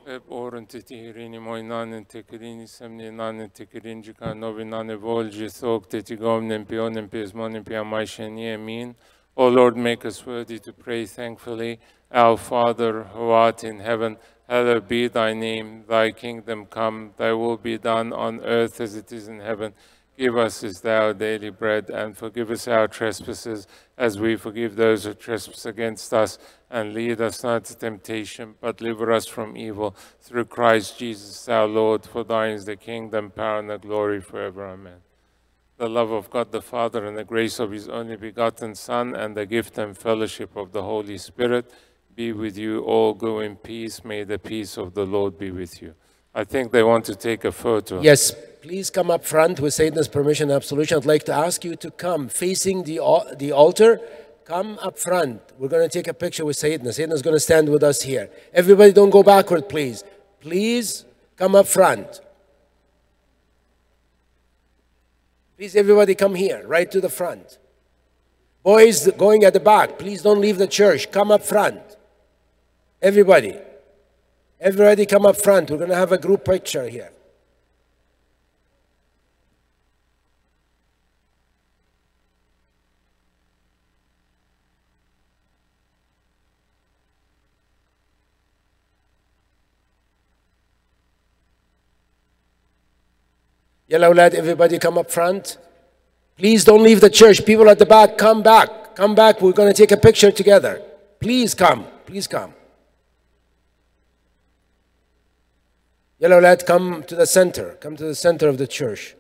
Hep orante tihirini moinanen tekirini semninanen tekirinjika novinane volji sok tetigomnen pionen pismonen piamaisheni emin. O Lord, make us worthy to pray thankfully. Our Father, who art in heaven, hallowed be thy name. Thy kingdom come, thy will be done on earth as it is in heaven. Give us this day our daily bread, and forgive us our trespasses, as we forgive those who trespass against us. And lead us not into temptation, but deliver us from evil. Through Christ Jesus our Lord, for thine is the kingdom, power, and the glory forever. Amen. The love of God the Father and the grace of his only begotten Son and the gift and fellowship of the Holy Spirit be with you all. Go in peace. May the peace of the Lord be with you. I think they want to take a photo. Yes, please come up front with Satan's permission and absolution. I'd like to ask you to come facing the altar. Come up front. We're going to take a picture with Satan. Satan is going to stand with us here. Everybody don't go backward, please. Please come up front. Please, everybody come here, right to the front. Boys going at the back, please don't leave the church. Come up front. Everybody. Everybody come up front. We're going to have a group picture here. Yalla awlad, everybody come up front. Please don't leave the church. People at the back, come back. Come back. We're going to take a picture together. Please come. Please come. Yalla awlad, come to the center. Come to the center of the church.